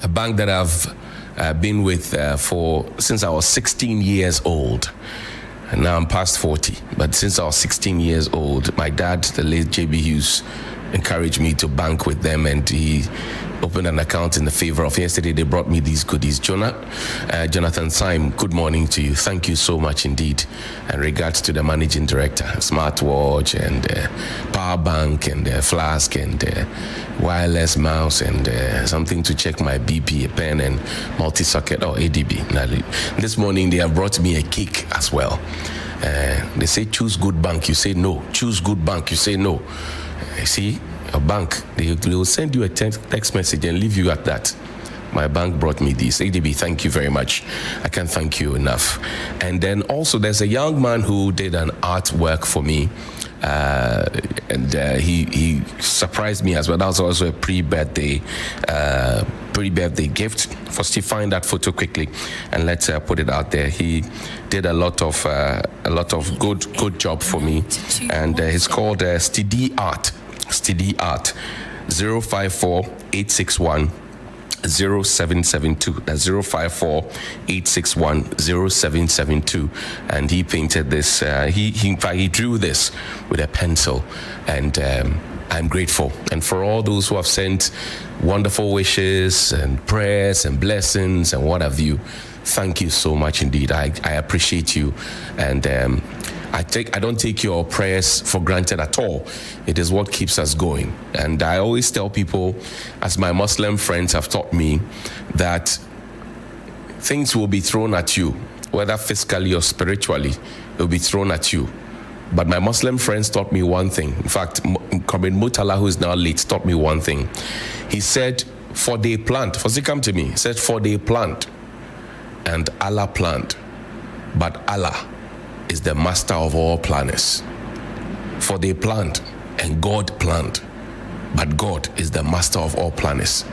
a bank that I've been with since I was 16 years old. And now I'm past 40. But since I was 16 years old, my dad, the late J.B. Hughes, encouraged me to bank with them, and he opened an account in the favor of. Yesterday they brought me these goodies. Jonathan Syme, good morning to you. Thank you so much indeed. And regards to the managing director, smartwatch and power bank and flask and wireless mouse and something to check my BP, a pen and multi-socket or ADB. Now, this morning they have brought me a cake as well. They say choose good bank, you say no. Choose good bank, you say no. See, a bank, they will send you a text message and leave you at that. My bank brought me this. ADB, thank you very much. I can't thank you enough. And then also there's a young man who did an artwork for me. He surprised me as well. That was also a pre-birthday gift. First, you find that photo quickly and let's put it out there. He did a lot of good job for me, and he's called Steady Art 054-861 0772. That's 054-861-0772. And he painted this. He drew this with a pencil, and I'm grateful. And for all those who have sent wonderful wishes and prayers and blessings and what have you, thank you so much indeed. I appreciate you, and I don't take your prayers for granted at all. It is what keeps us going. And I always tell people, as my Muslim friends have taught me, that things will be thrown at you, whether physically or spiritually, it will be thrown at you. But my Muslim friends taught me one thing. In fact, Comrade Mutala, who is now late, taught me one thing. He said, for they plant, for they come to me, he said, for they plant and Allah plant, but Allah is the master of all planners. For they plant and God plant, but God is the master of all planners.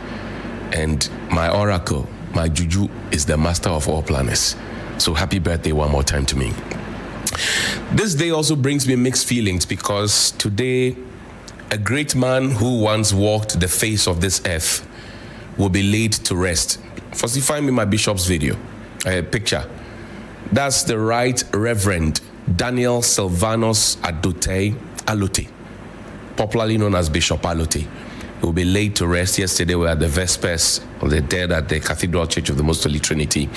And my oracle, my juju, is the master of all planners. So happy birthday one more time to me. This day also brings me mixed feelings, because today a great man who once walked the face of this earth will be laid to rest. First, you find me my bishop's video, picture. That's the Right Reverend Daniel Silvanus Adote Alote, popularly known as Bishop Alote. He will be laid to rest. Yesterday we had the Vespers of the dead at the Cathedral Church of the Most Holy Trinity,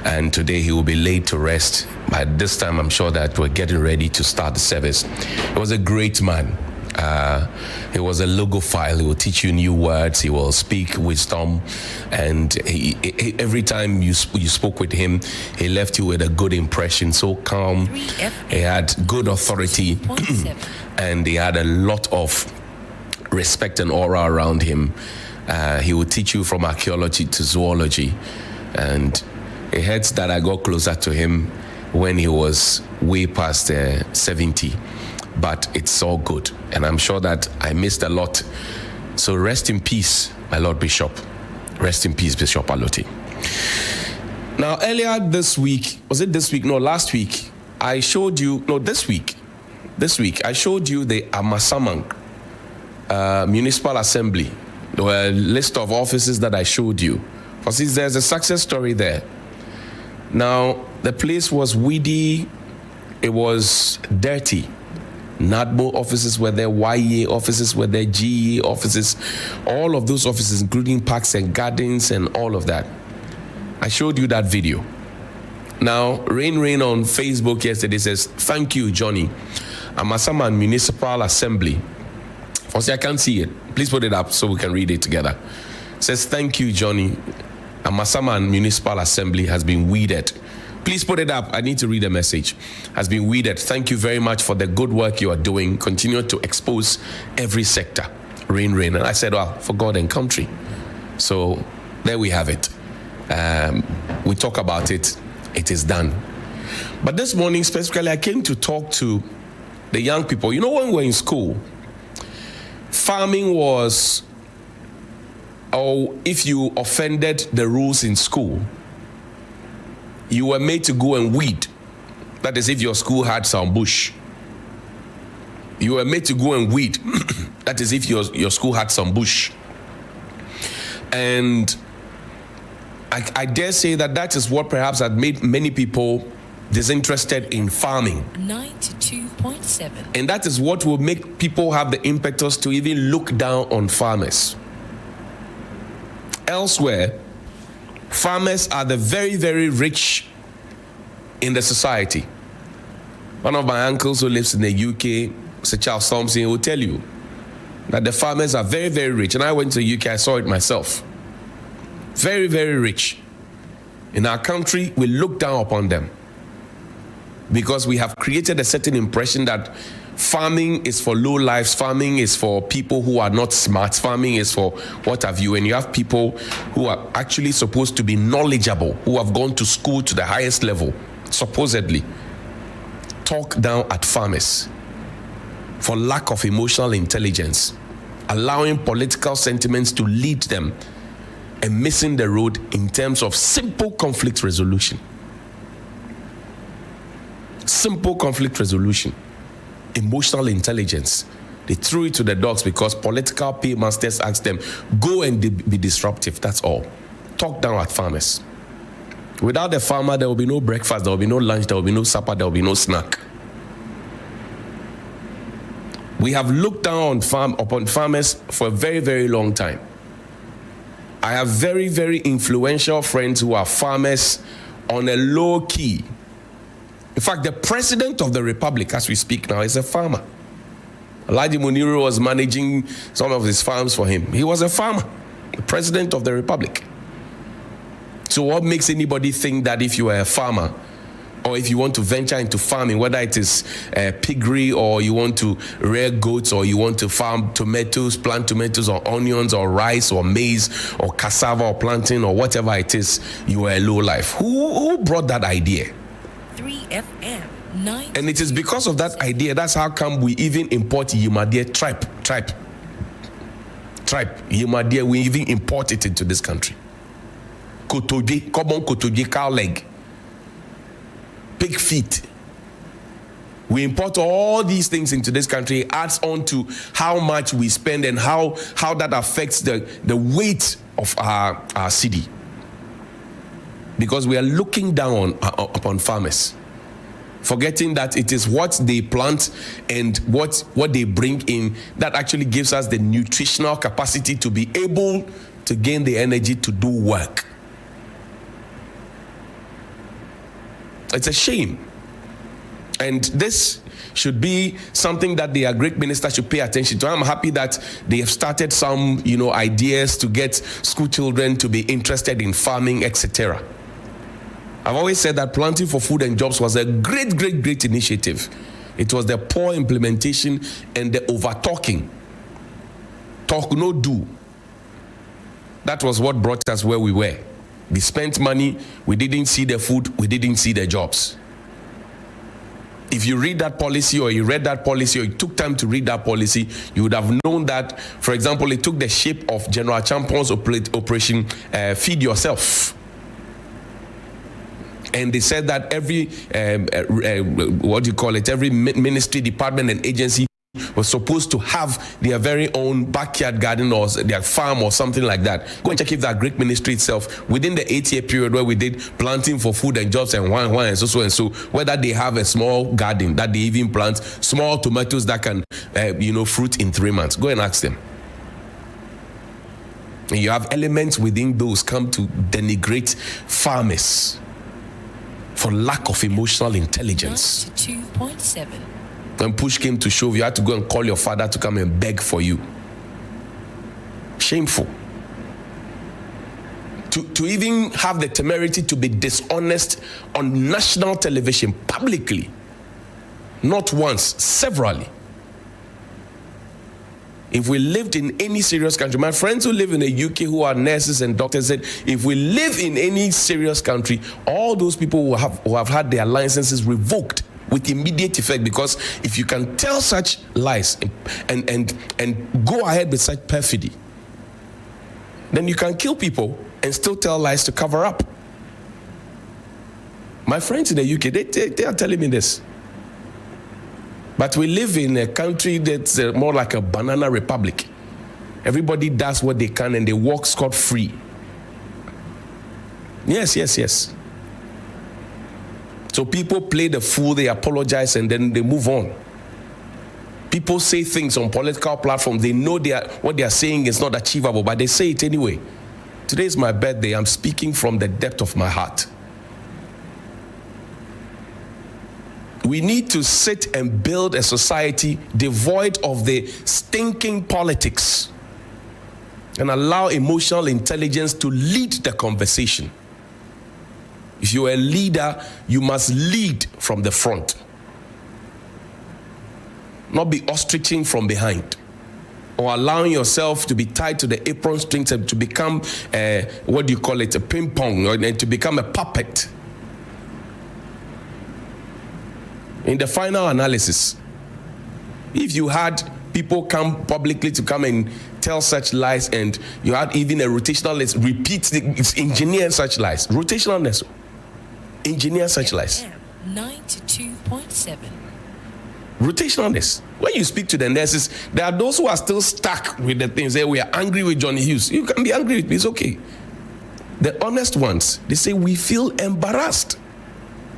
and today he will be laid to rest. By this time I'm sure that we're getting ready to start the service. He was a great man. He was a logophile. He will teach you new words. He will speak wisdom, and every time you spoke with him, he left you with a good impression. So calm. He had good authority, and he had a lot of respect and aura around him. He would teach you from archaeology to zoology, and it hurts that I got closer to him when he was way past 70. But it's all good, and I'm sure that I missed a lot. So rest in peace, my Lord Bishop. Rest in peace, Bishop Alote. Now, earlier this week, was it this week? No, last week, I showed you, no, this week, I showed you the Amasamang Municipal Assembly. There were a list of offices that I showed you. For since there's a success story there. Now, the place was weedy, it was dirty. NADMO offices were there, YEA offices were there, GEA offices, all of those offices, including parks and gardens and all of that. I showed you that video. Now, Rain on Facebook yesterday says, thank you, Johnny. Amasaman Municipal Assembly. Firstly, I can't see it. Please put it up so we can read it together. Says, thank you, Johnnie. Amasaman Municipal Assembly has been weeded. Please put it up. I need to read the message. Has been weeded. Thank you very much for the good work you are doing. Continue to expose every sector. Rain, rain. And I said, well, for God and country. So there we have it. We talk about it. It is done. But this morning, specifically, I came to talk to the young people. You know, when we were in school, farming was, if you offended the rules in school, you were made to go and weed. That is, if your school had some bush. You were made to go and weed. That is, if your school had some bush. And I dare say that is what perhaps had made many people disinterested in farming. 92.7. And that is what will make people have the impetus to even look down on farmers. Elsewhere, farmers are the very, very rich in the society. One of my uncles who lives in the UK, Sir Charles Thompson, will tell you that the farmers are very, very rich. And I went to the UK, I saw it myself. Very, very rich. In our country, we look down upon them because we have created a certain impression that farming is for low lives, farming is for people who are not smart, farming is for what have you. And you have people who are actually supposed to be knowledgeable, who have gone to school to the highest level, supposedly, talk down at farmers for lack of emotional intelligence, allowing political sentiments to lead them and missing the road in terms of simple conflict resolution. Simple conflict resolution. Emotional intelligence. They threw it to the dogs because political paymasters asked them, go and be disruptive, that's all. Talk down at farmers. Without the farmer, there will be no breakfast, there will be no lunch, there will be no supper, there will be no snack. We have looked down upon farmers for a very, very long time. I have very, very influential friends who are farmers on a low key. In fact, the president of the republic, as we speak now, is a farmer. Alhaji Muniru was managing some of his farms for him. He was a farmer, the president of the republic. So what makes anybody think that if you are a farmer, or if you want to venture into farming, whether it is piggery, or you want to rear goats, or you want to farm tomatoes, plant tomatoes or onions or rice or maize or cassava or plantain or whatever it is, you are a low life. Who brought that idea? 3FM 9. And it is because of that idea, that's how come we even import Yimadie tribe. Yimadie, we even import it into this country. Kotoje, common Kotoje cow leg. Pig feet. We import all these things into this country. It adds on to how much we spend and how that affects the weight of our city. Because we are looking down upon farmers, forgetting that it is what they plant and what they bring in that actually gives us the nutritional capacity to be able to gain the energy to do work. It's a shame. And this should be something that the Agric Minister should pay attention to. I'm happy that they have started some, ideas to get school children to be interested in farming, etc. I've always said that Planting for Food and Jobs was a great, great, great initiative. It was the poor implementation and the over-talking. Talk, no do. That was what brought us where we were. We spent money, we didn't see the food, we didn't see the jobs. If you read that policy, or you read that policy, or you took time to read that policy, you would have known that, for example, it took the shape of General Champon's operation Feed Yourself. And they said that every, every ministry, department, and agency was supposed to have their very own backyard garden or their farm or something like that. Go and check if that Greek ministry itself, within the 8-year period where we did Planting for Food and Jobs and one and so, whether they have a small garden that they even plant small tomatoes that can, fruit in 3 months. Go and ask them. And you have elements within those come to denigrate farmers for lack of emotional intelligence. 92.7. When push came to shove, you had to go and call your father to come and beg for you. Shameful. to even have the temerity to be dishonest on national television publicly. Not once, severally. If we lived in any serious country, my friends who live in the UK who are nurses and doctors said, if we live in any serious country, all those people who have had their licenses revoked with immediate effect, because if you can tell such lies and go ahead with such perfidy, then you can kill people and still tell lies to cover up. My friends in the UK, they are telling me this. But we live in a country that's more like a banana republic. Everybody does what they can and they walk scot-free. Yes. So people play the fool, they apologize, and then they move on. People say things on political platforms. They know what they are saying is not achievable, but they say it anyway. Today is my birthday. I'm speaking from the depth of my heart. We need to sit and build a society devoid of the stinking politics and allow emotional intelligence to lead the conversation. If you're a leader, you must lead from the front, not be ostriching from behind or allowing yourself to be tied to the apron strings and to become, a ping pong, and to become a puppet. In the final analysis, if you had people come publicly to come and tell such lies, and you had even a rotationalist repeat engineer such lies, rotationalist engineer such lies. 92.7. Rotationalist. When you speak to the nurses, there are those who are still stuck with the things. They we are angry with Johnnie Hughes. You can be angry with me, it's okay. The honest ones, they say we feel embarrassed.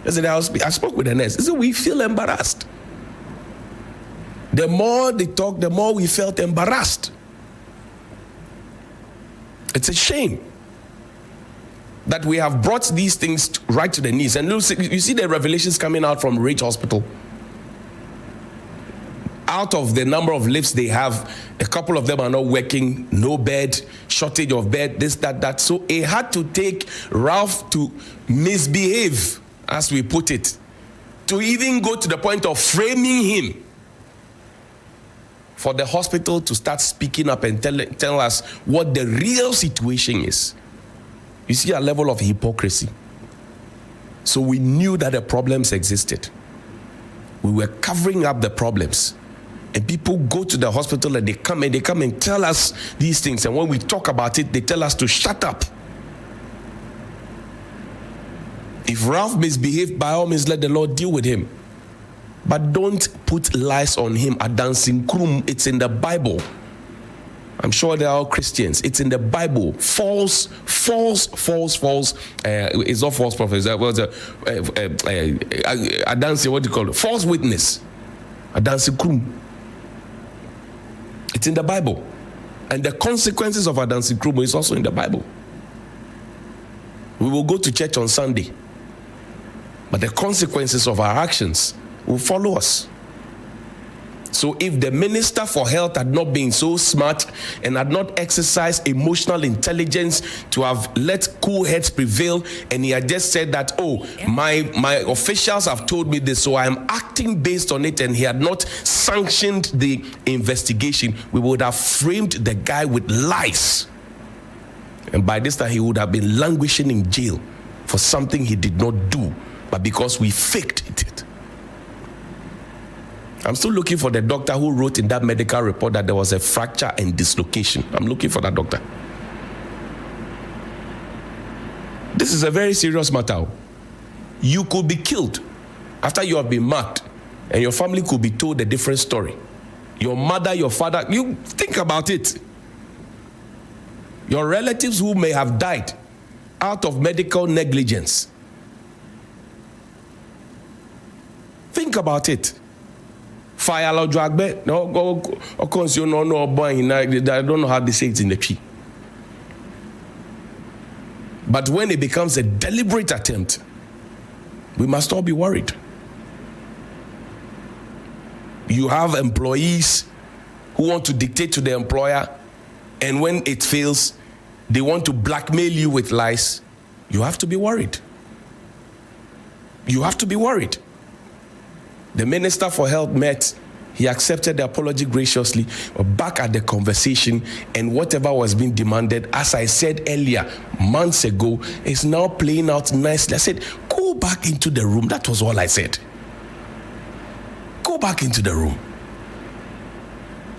I spoke with the nurse. They said we feel embarrassed. The more they talk, the more we felt embarrassed. It's a shame that we have brought these things right to the knees. And you see the revelations coming out from Rich Hospital. Out of the number of lifts they have, a couple of them are not working, no bed, shortage of bed, this, that. So it had to take Ralph to misbehave, as we put it, to even go to the point of framing him for the hospital to start speaking up and tell us what the real situation is. You see a level of hypocrisy. So we knew that the problems existed. We were covering up the problems. And people go to the hospital and they come and tell us these things. And when we talk about it, they tell us to shut up. If Ralph misbehaved, by all means, let the Lord deal with him. But don't put lies on him. A dancing krum, it's in the Bible. I'm sure they are all Christians. It's in the Bible. False. It's not false prophets. That was a dancing, what do you call it? False witness. A dancing krum. It's in the Bible. And the consequences of a dancing krum is also in the Bible. We will go to church on Sunday, but the consequences of our actions will follow us. So if the Minister for Health had not been so smart and had not exercised emotional intelligence to have let cool heads prevail, and he had just said that, oh, my officials have told me this, so I am acting based on it, and he had not sanctioned the investigation, we would have framed the guy with lies. And by this time, he would have been languishing in jail for something he did not do, but because we faked it. I'm still looking for the doctor who wrote in that medical report that there was a fracture and dislocation. I'm looking for that doctor. This is a very serious matter. You could be killed after you have been marked, and your family could be told a different story. Your mother, your father, you think about it. Your relatives who may have died out of medical negligence. Think about it. Fire or drag back. No, go, of course, you know, no boy. I don't know how they say it in the tree. But when it becomes a deliberate attempt, we must all be worried. You have employees who want to dictate to the employer, and when it fails, they want to blackmail you with lies, you have to be worried. You have to be worried. The Minister for Health met. He accepted the apology graciously. We're back at the conversation, and whatever was being demanded, as I said earlier, months ago, is now playing out nicely. I said, go back into the room. That was all I said. Go back into the room.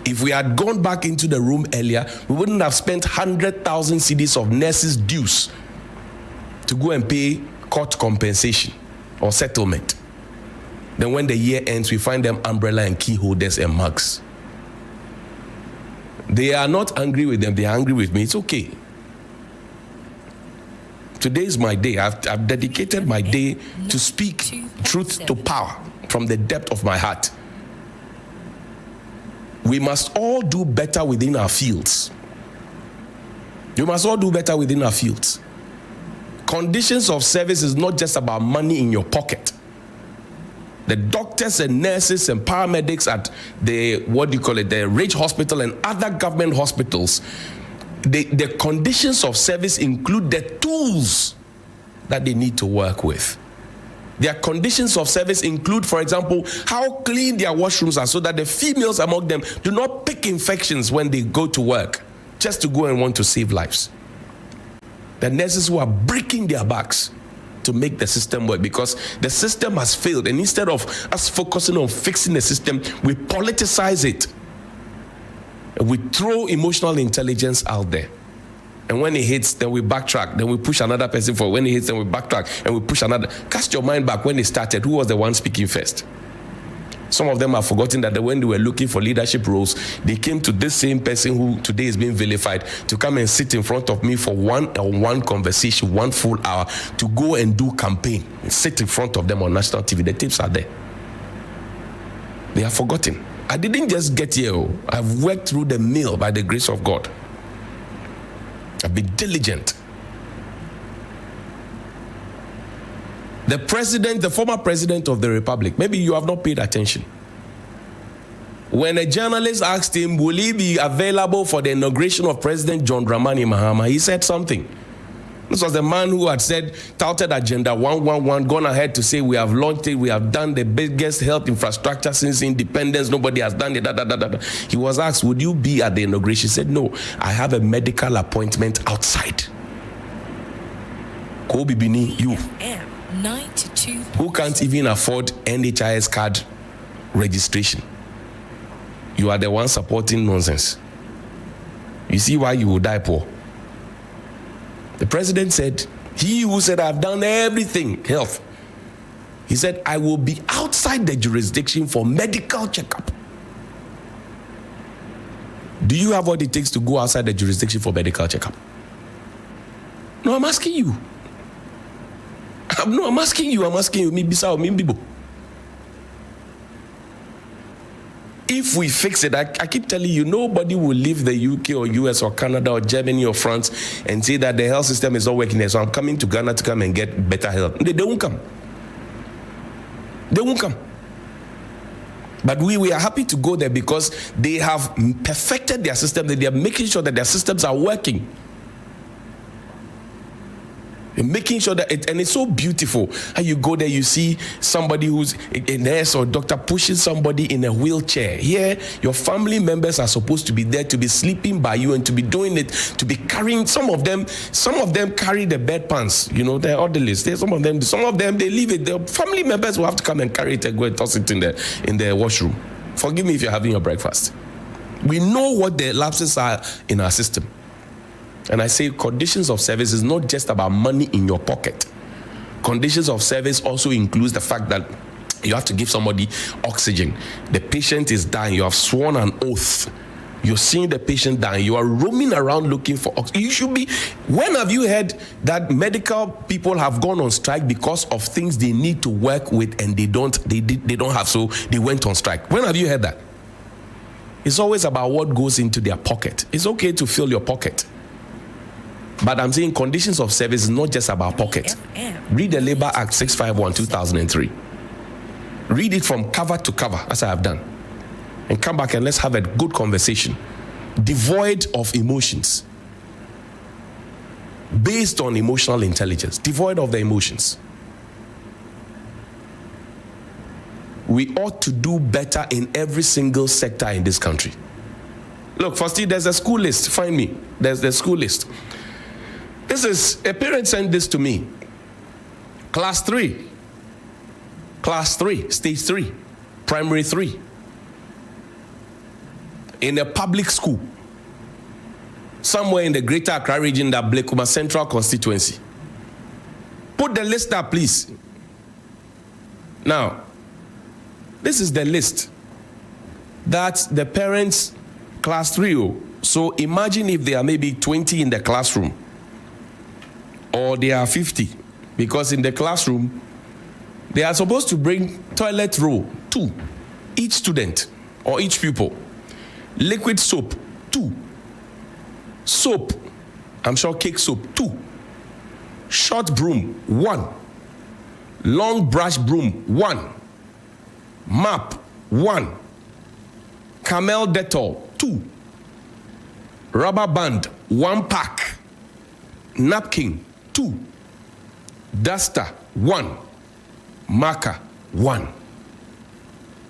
If we had gone back into the room earlier, we wouldn't have spent 100,000 cedis of nurses' dues to go and pay court compensation or settlement. Then when the year ends, we find them umbrella and key holders and mugs. They are not angry with them, they are angry with me. It's okay. Today is my day. I've dedicated my day to speak truth to power from the depth of my heart. We must all do better within our fields. You must all do better within our fields. Conditions of service is not just about money in your pocket. The doctors and nurses and paramedics at the, the Ridge Hospital and other government hospitals, the conditions of service include the tools that they need to work with. Their conditions of service include, for example, how clean their washrooms are so that the females among them do not pick infections when they go to work just to go and want to save lives. The nurses who are breaking their backs to make the system work because the system has failed, and instead of us focusing on fixing the system, we politicize it. And we throw emotional intelligence out there. And when it hits, then we backtrack. Then we push another person forward. When it hits, then we backtrack and we push another. Cast your mind back when it started. Who was the one speaking first? Some of them have forgotten that when they were looking for leadership roles, they came to this same person who today is being vilified to come and sit in front of me for one-on-one conversation, 1 full hour, to go and do campaign. And sit in front of them on national TV. The tapes are there. They have forgotten. I didn't just get here. I've worked through the mill by the grace of God. I've been diligent. The president, the former president of the republic, maybe you have not paid attention. When a journalist asked him, will he be available for the inauguration of President John Dramani Mahama, he said something. This was the man who had touted Agenda 111, gone ahead to say, we have launched it, we have done the biggest health infrastructure since independence, nobody has done it, He was asked, would you be at the inauguration? He said, no, I have a medical appointment outside. Kobe Bini, you, who can't even afford NHIS card registration. You are the one supporting nonsense. You see why you will die poor. The president said, he who said, I've done everything, health. He said, I will be outside the jurisdiction for medical checkup. Do you have what it takes to go outside the jurisdiction for medical checkup? No, I'm asking you. I'm asking you. If we fix it, I keep telling you, nobody will leave the UK or US or Canada or Germany or France and say that the health system is not working there, so I'm coming to Ghana to come and get better health. They won't come. They won't come. But we are happy to go there because they have perfected their system, that they are making sure that their systems are working. You're making sure that and it's so beautiful how you go there, you see somebody who's a nurse or doctor pushing somebody in a wheelchair. Here, your family members are supposed to be there, to be sleeping by you and to be doing it, to be carrying. Some of them carry the bedpans, they're orderlies. Some of them they leave it. The family members will have to come and carry it and go and toss it in the washroom. Forgive me if you're having your breakfast. We know what the lapses are in our system. And I say conditions of service is not just about money in your pocket. Conditions of service also includes the fact that you have to give somebody oxygen. The patient is dying. You have sworn an oath. You're seeing the patient dying. You are roaming around looking for oxygen. You should be. When have you heard that medical people have gone on strike because of things they need to work with and they don't have, so they went on strike? When have you heard that? It's always about what goes into their pocket. It's okay to fill your pocket. But I'm saying conditions of service is not just about pocket. Read the Labor Act 651, 2003. Read it from cover to cover, as I have done. And come back and let's have a good conversation. Devoid of emotions. based on emotional intelligence, devoid of the emotions. We ought to do better in every single sector in this country. Look, firstly, there's a school list. Find me. There's the school list. This is, a parent sent this to me. Class 3, stage 3, primary 3. In a public school, somewhere in the Greater Accra region, the Blekuma Central constituency. Put the list up, please. Now, this is the list that the parents, class 3. So imagine if there are maybe 20 in the classroom, or there are 50, because in the classroom, they are supposed to bring toilet roll, 2, each student or each pupil. Liquid soap, 2. Soap, I'm sure cake soap, 2. Short broom, 1. Long brush broom, 1. Map, 1. Camel Dettol, 2. Rubber band, 1 pack. Napkin, 2. Duster, 1. Marker, 1.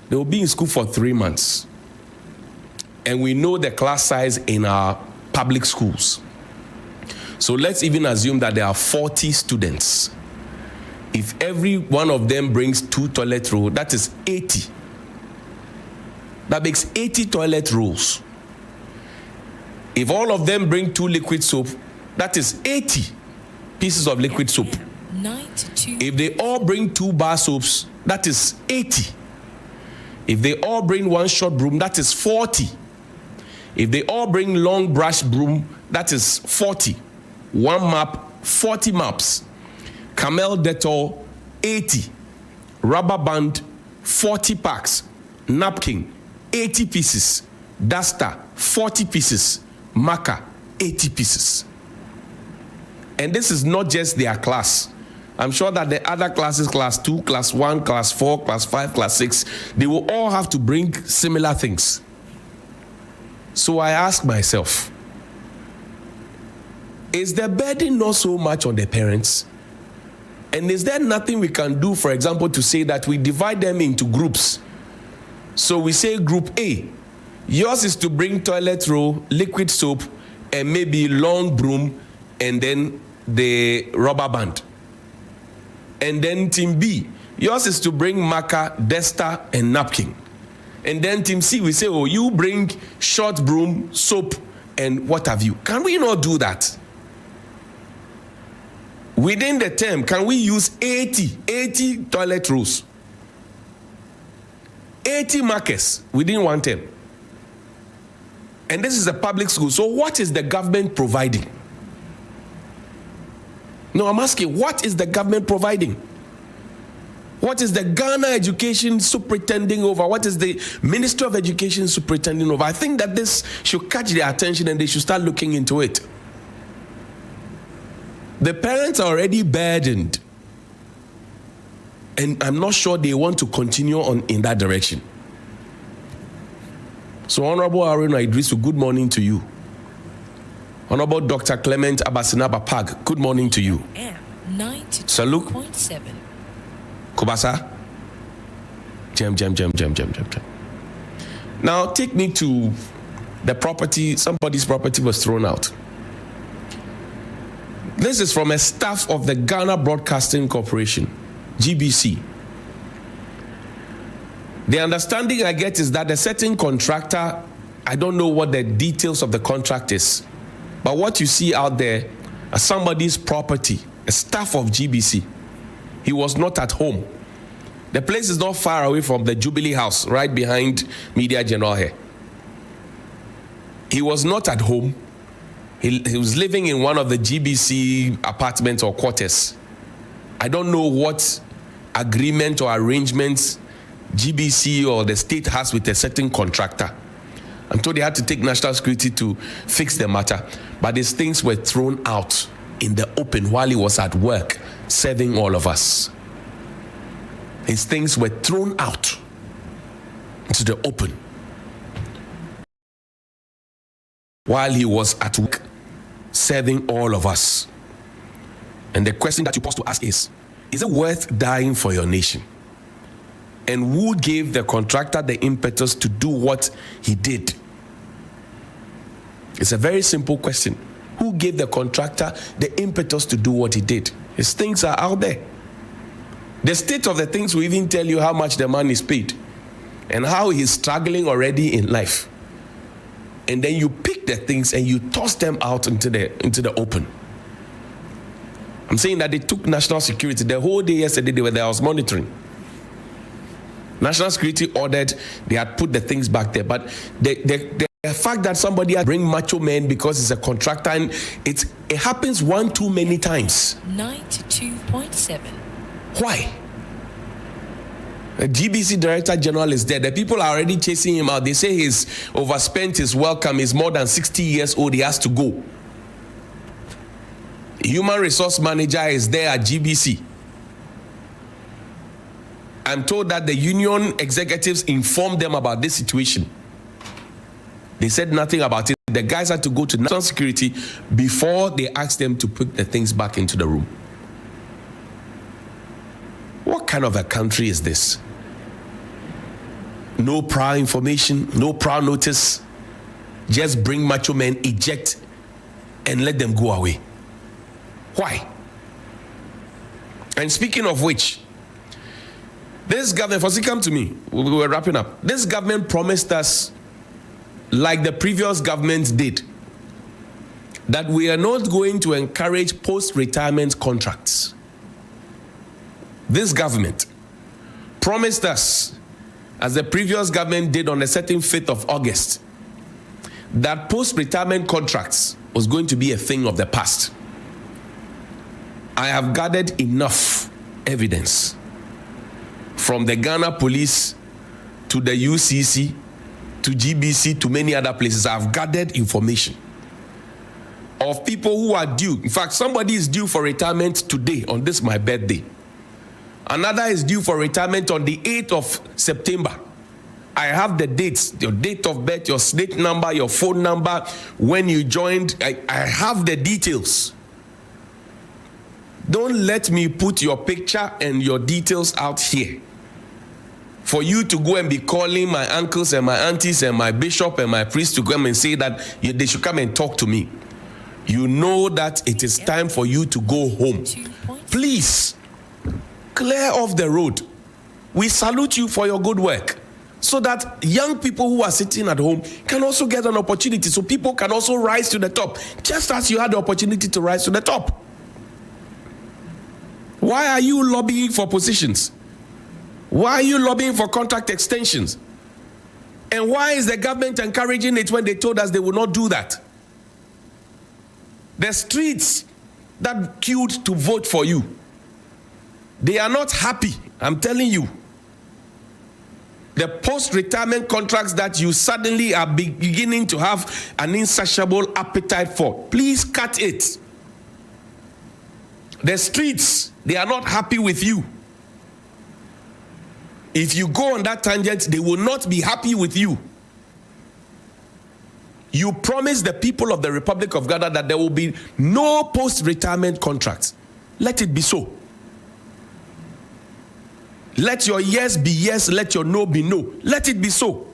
They will be in school for 3 months. And we know the class size in our public schools. So let's even assume that there are 40 students. If every one of them brings 2 toilet rolls, that is 80. That makes 80 toilet rolls. If all of them bring 2 liquid soap, that is 80 pieces of liquid soap. 92. If they all bring 2 bar soaps, that is 80. If they all bring 1 short broom, that is 40. If they all bring long brush broom, that is 40. 1 map, 40 maps. Camel Dettol, 80. Rubber band, 40 packs. Napkin, 80 pieces. Duster, 40 pieces. Marker, 80 pieces. And this is not just their class. I'm sure that the other classes, class 2, class 1, class 4, class 5, class 6, they will all have to bring similar things. So I ask myself, is the burden not so much on the parents? And is there nothing we can do, for example, to say that we divide them into groups? So we say group A, yours is to bring toilet roll, liquid soap, and maybe long broom, and then the rubber band. And then team B, yours is to bring marker, duster, and napkin. And then team C, we say, oh, you bring short broom, soap, and what have you. Can we not do that? Within the term, can we use 80 toilet rolls? 80 markers within 1 term. And this is a public school. So what is the government providing? No, I'm asking, what is the government providing? What is the Ghana Education superintending over? What is the Ministry of Education superintending over? I think that this should catch their attention and they should start looking into it. The parents are already burdened. And I'm not sure they want to continue on in that direction. So Honorable Aruna Idrisu, good morning to you. Honorable Dr. Clement Abasinaba Pag, good morning to you. Saluk. 92.7. Kubasa. Jam. Now take me to the property. Somebody's property was thrown out. This is from a staff of the Ghana Broadcasting Corporation, GBC. The understanding I get is that a certain contractor, I don't know what the details of the contract is, but what you see out there as somebody's property, a staff of GBC, he was not at home. The place is not far away from the Jubilee House, right behind Media General here. He was not at home. He was living in one of the GBC apartments or quarters. I don't know what agreement or arrangements GBC or the state has with a certain contractor. I'm told they had to take national security to fix the matter. But these things were thrown out in the open while he was at work, serving all of us. His things were thrown out into the open while he was at work, serving all of us. And the question that you pause to ask is it worth dying for your nation? And who gave the contractor the impetus to do what he did? It's a very simple question. Who gave the contractor the impetus to do what he did? His things are out there. The state of the things will even tell you how much the man is paid and how he's struggling already in life. And then you pick the things and you toss them out into the open. I'm saying that they took national security. The whole day yesterday they were there, I was monitoring. National security ordered, they had put the things back there. But the fact that somebody had bring macho men because it's a contractor, and it happens one too many times. 92.7. Why? The GBC Director General is there. The people are already chasing him out. They say he's overspent his welcome. He's more than 60 years old. He has to go. Human Resource Manager is there at GBC. I'm told that the union executives informed them about this situation. They said nothing about it. The guys had to go to national security before they asked them to put the things back into the room. What kind of a country is this? No prior information, no prior notice. Just bring macho men, eject, and let them go away. Why? And speaking of which, this government, Fosi, come to me. We were wrapping up. This government promised us, like the previous government did, that we are not going to encourage post-retirement contracts. This government promised us, as the previous government did on a certain 5th of August, that post-retirement contracts was going to be a thing of the past. I have gathered enough evidence from the Ghana police to the UCC to GBC to many other places. I've gathered information of people who are due. In fact, somebody is due for retirement today on this my birthday. Another is due for retirement on the 8th of September. I have the dates, your date of birth, your slate number, your phone number, when you joined. I have the details. Don't let me put your picture and your details out here for you to go and be calling my uncles and my aunties and my bishop and my priest to come and say that they should come and talk to me. You know that it is time for you to go home. Please, clear off the road. We salute you for your good work, so that young people who are sitting at home can also get an opportunity, so people can also rise to the top, just as you had the opportunity to rise to the top. Why are you lobbying for positions? Why are you lobbying for contract extensions? And why is the government encouraging it when they told us they would not do that? The streets that queued to vote for you, they are not happy, I'm telling you. The post-retirement contracts that you suddenly are beginning to have an insatiable appetite for, please cut it. The streets, they are not happy with you. If you go on that tangent, they will not be happy with you. You promised the people of the Republic of Ghana that there will be no post-retirement contracts. Let it be so. Let your yes be yes, let your no be no. Let it be so.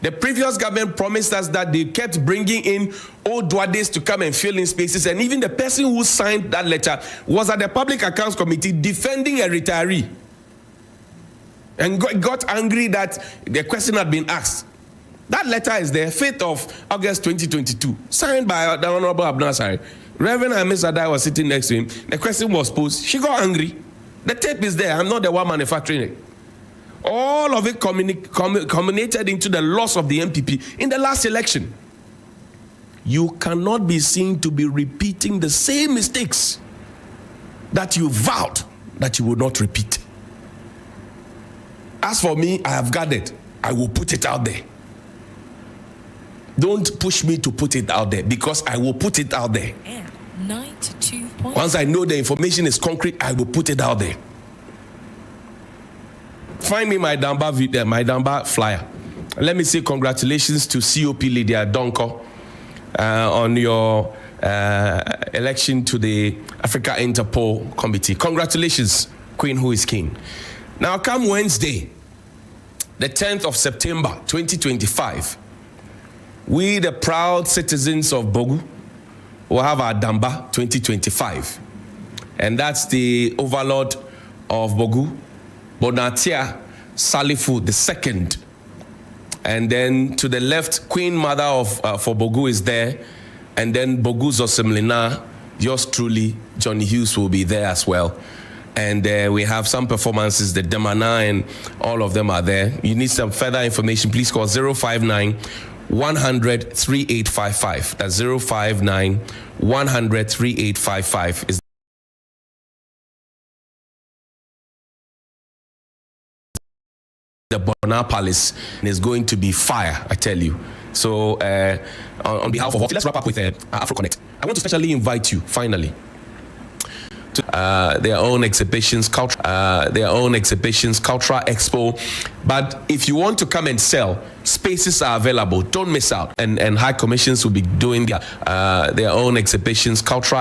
The previous government promised us that they kept bringing in old Duades to come and fill in spaces, and even the person who signed that letter was at the Public Accounts Committee defending a retiree and got angry that the question had been asked. That letter is there, 5th of August 2022, signed by the Honorable Abnasari. Reverend Amis Adai was sitting next to him. The question was posed. She got angry. The tape is there. I'm not the one manufacturing it. All of it culminated into the loss of the MPP in the last election. You cannot be seen to be repeating the same mistakes that you vowed that you would not repeat. As for me, I have gathered. I will put it out there. Don't push me to put it out there, because I will put it out there. 92. Once I know the information is concrete, I will put it out there. Find me my Damba video, my Damba flyer. Let me say congratulations to COP Lydia Donko on your election to the Africa Interpol Committee. Congratulations, Queen who is king. Now come Wednesday, the 10th of September 2025, we the proud citizens of Bogu will have our Damba 2025. And that's the overlord of Bogu, Bonatia Salifu II. And then to the left, Queen Mother of for Bogu is there. And then Bogu Zosemlina, yours truly, Johnnie Hughes, will be there as well. And we have some performances, the Demana, and all of them are there. You need some further information, please call 059 100 3855. That's 059 100 3855 is the Bona Palace, and it's going to be fire, I tell you. So on behalf of all, let's wrap up with AfroConnect. I want to specially invite you, finally, to their own exhibitions, cultural expo. But if you want to come and sell, spaces are available. Don't miss out. And High Commissions will be doing their own exhibitions, cultural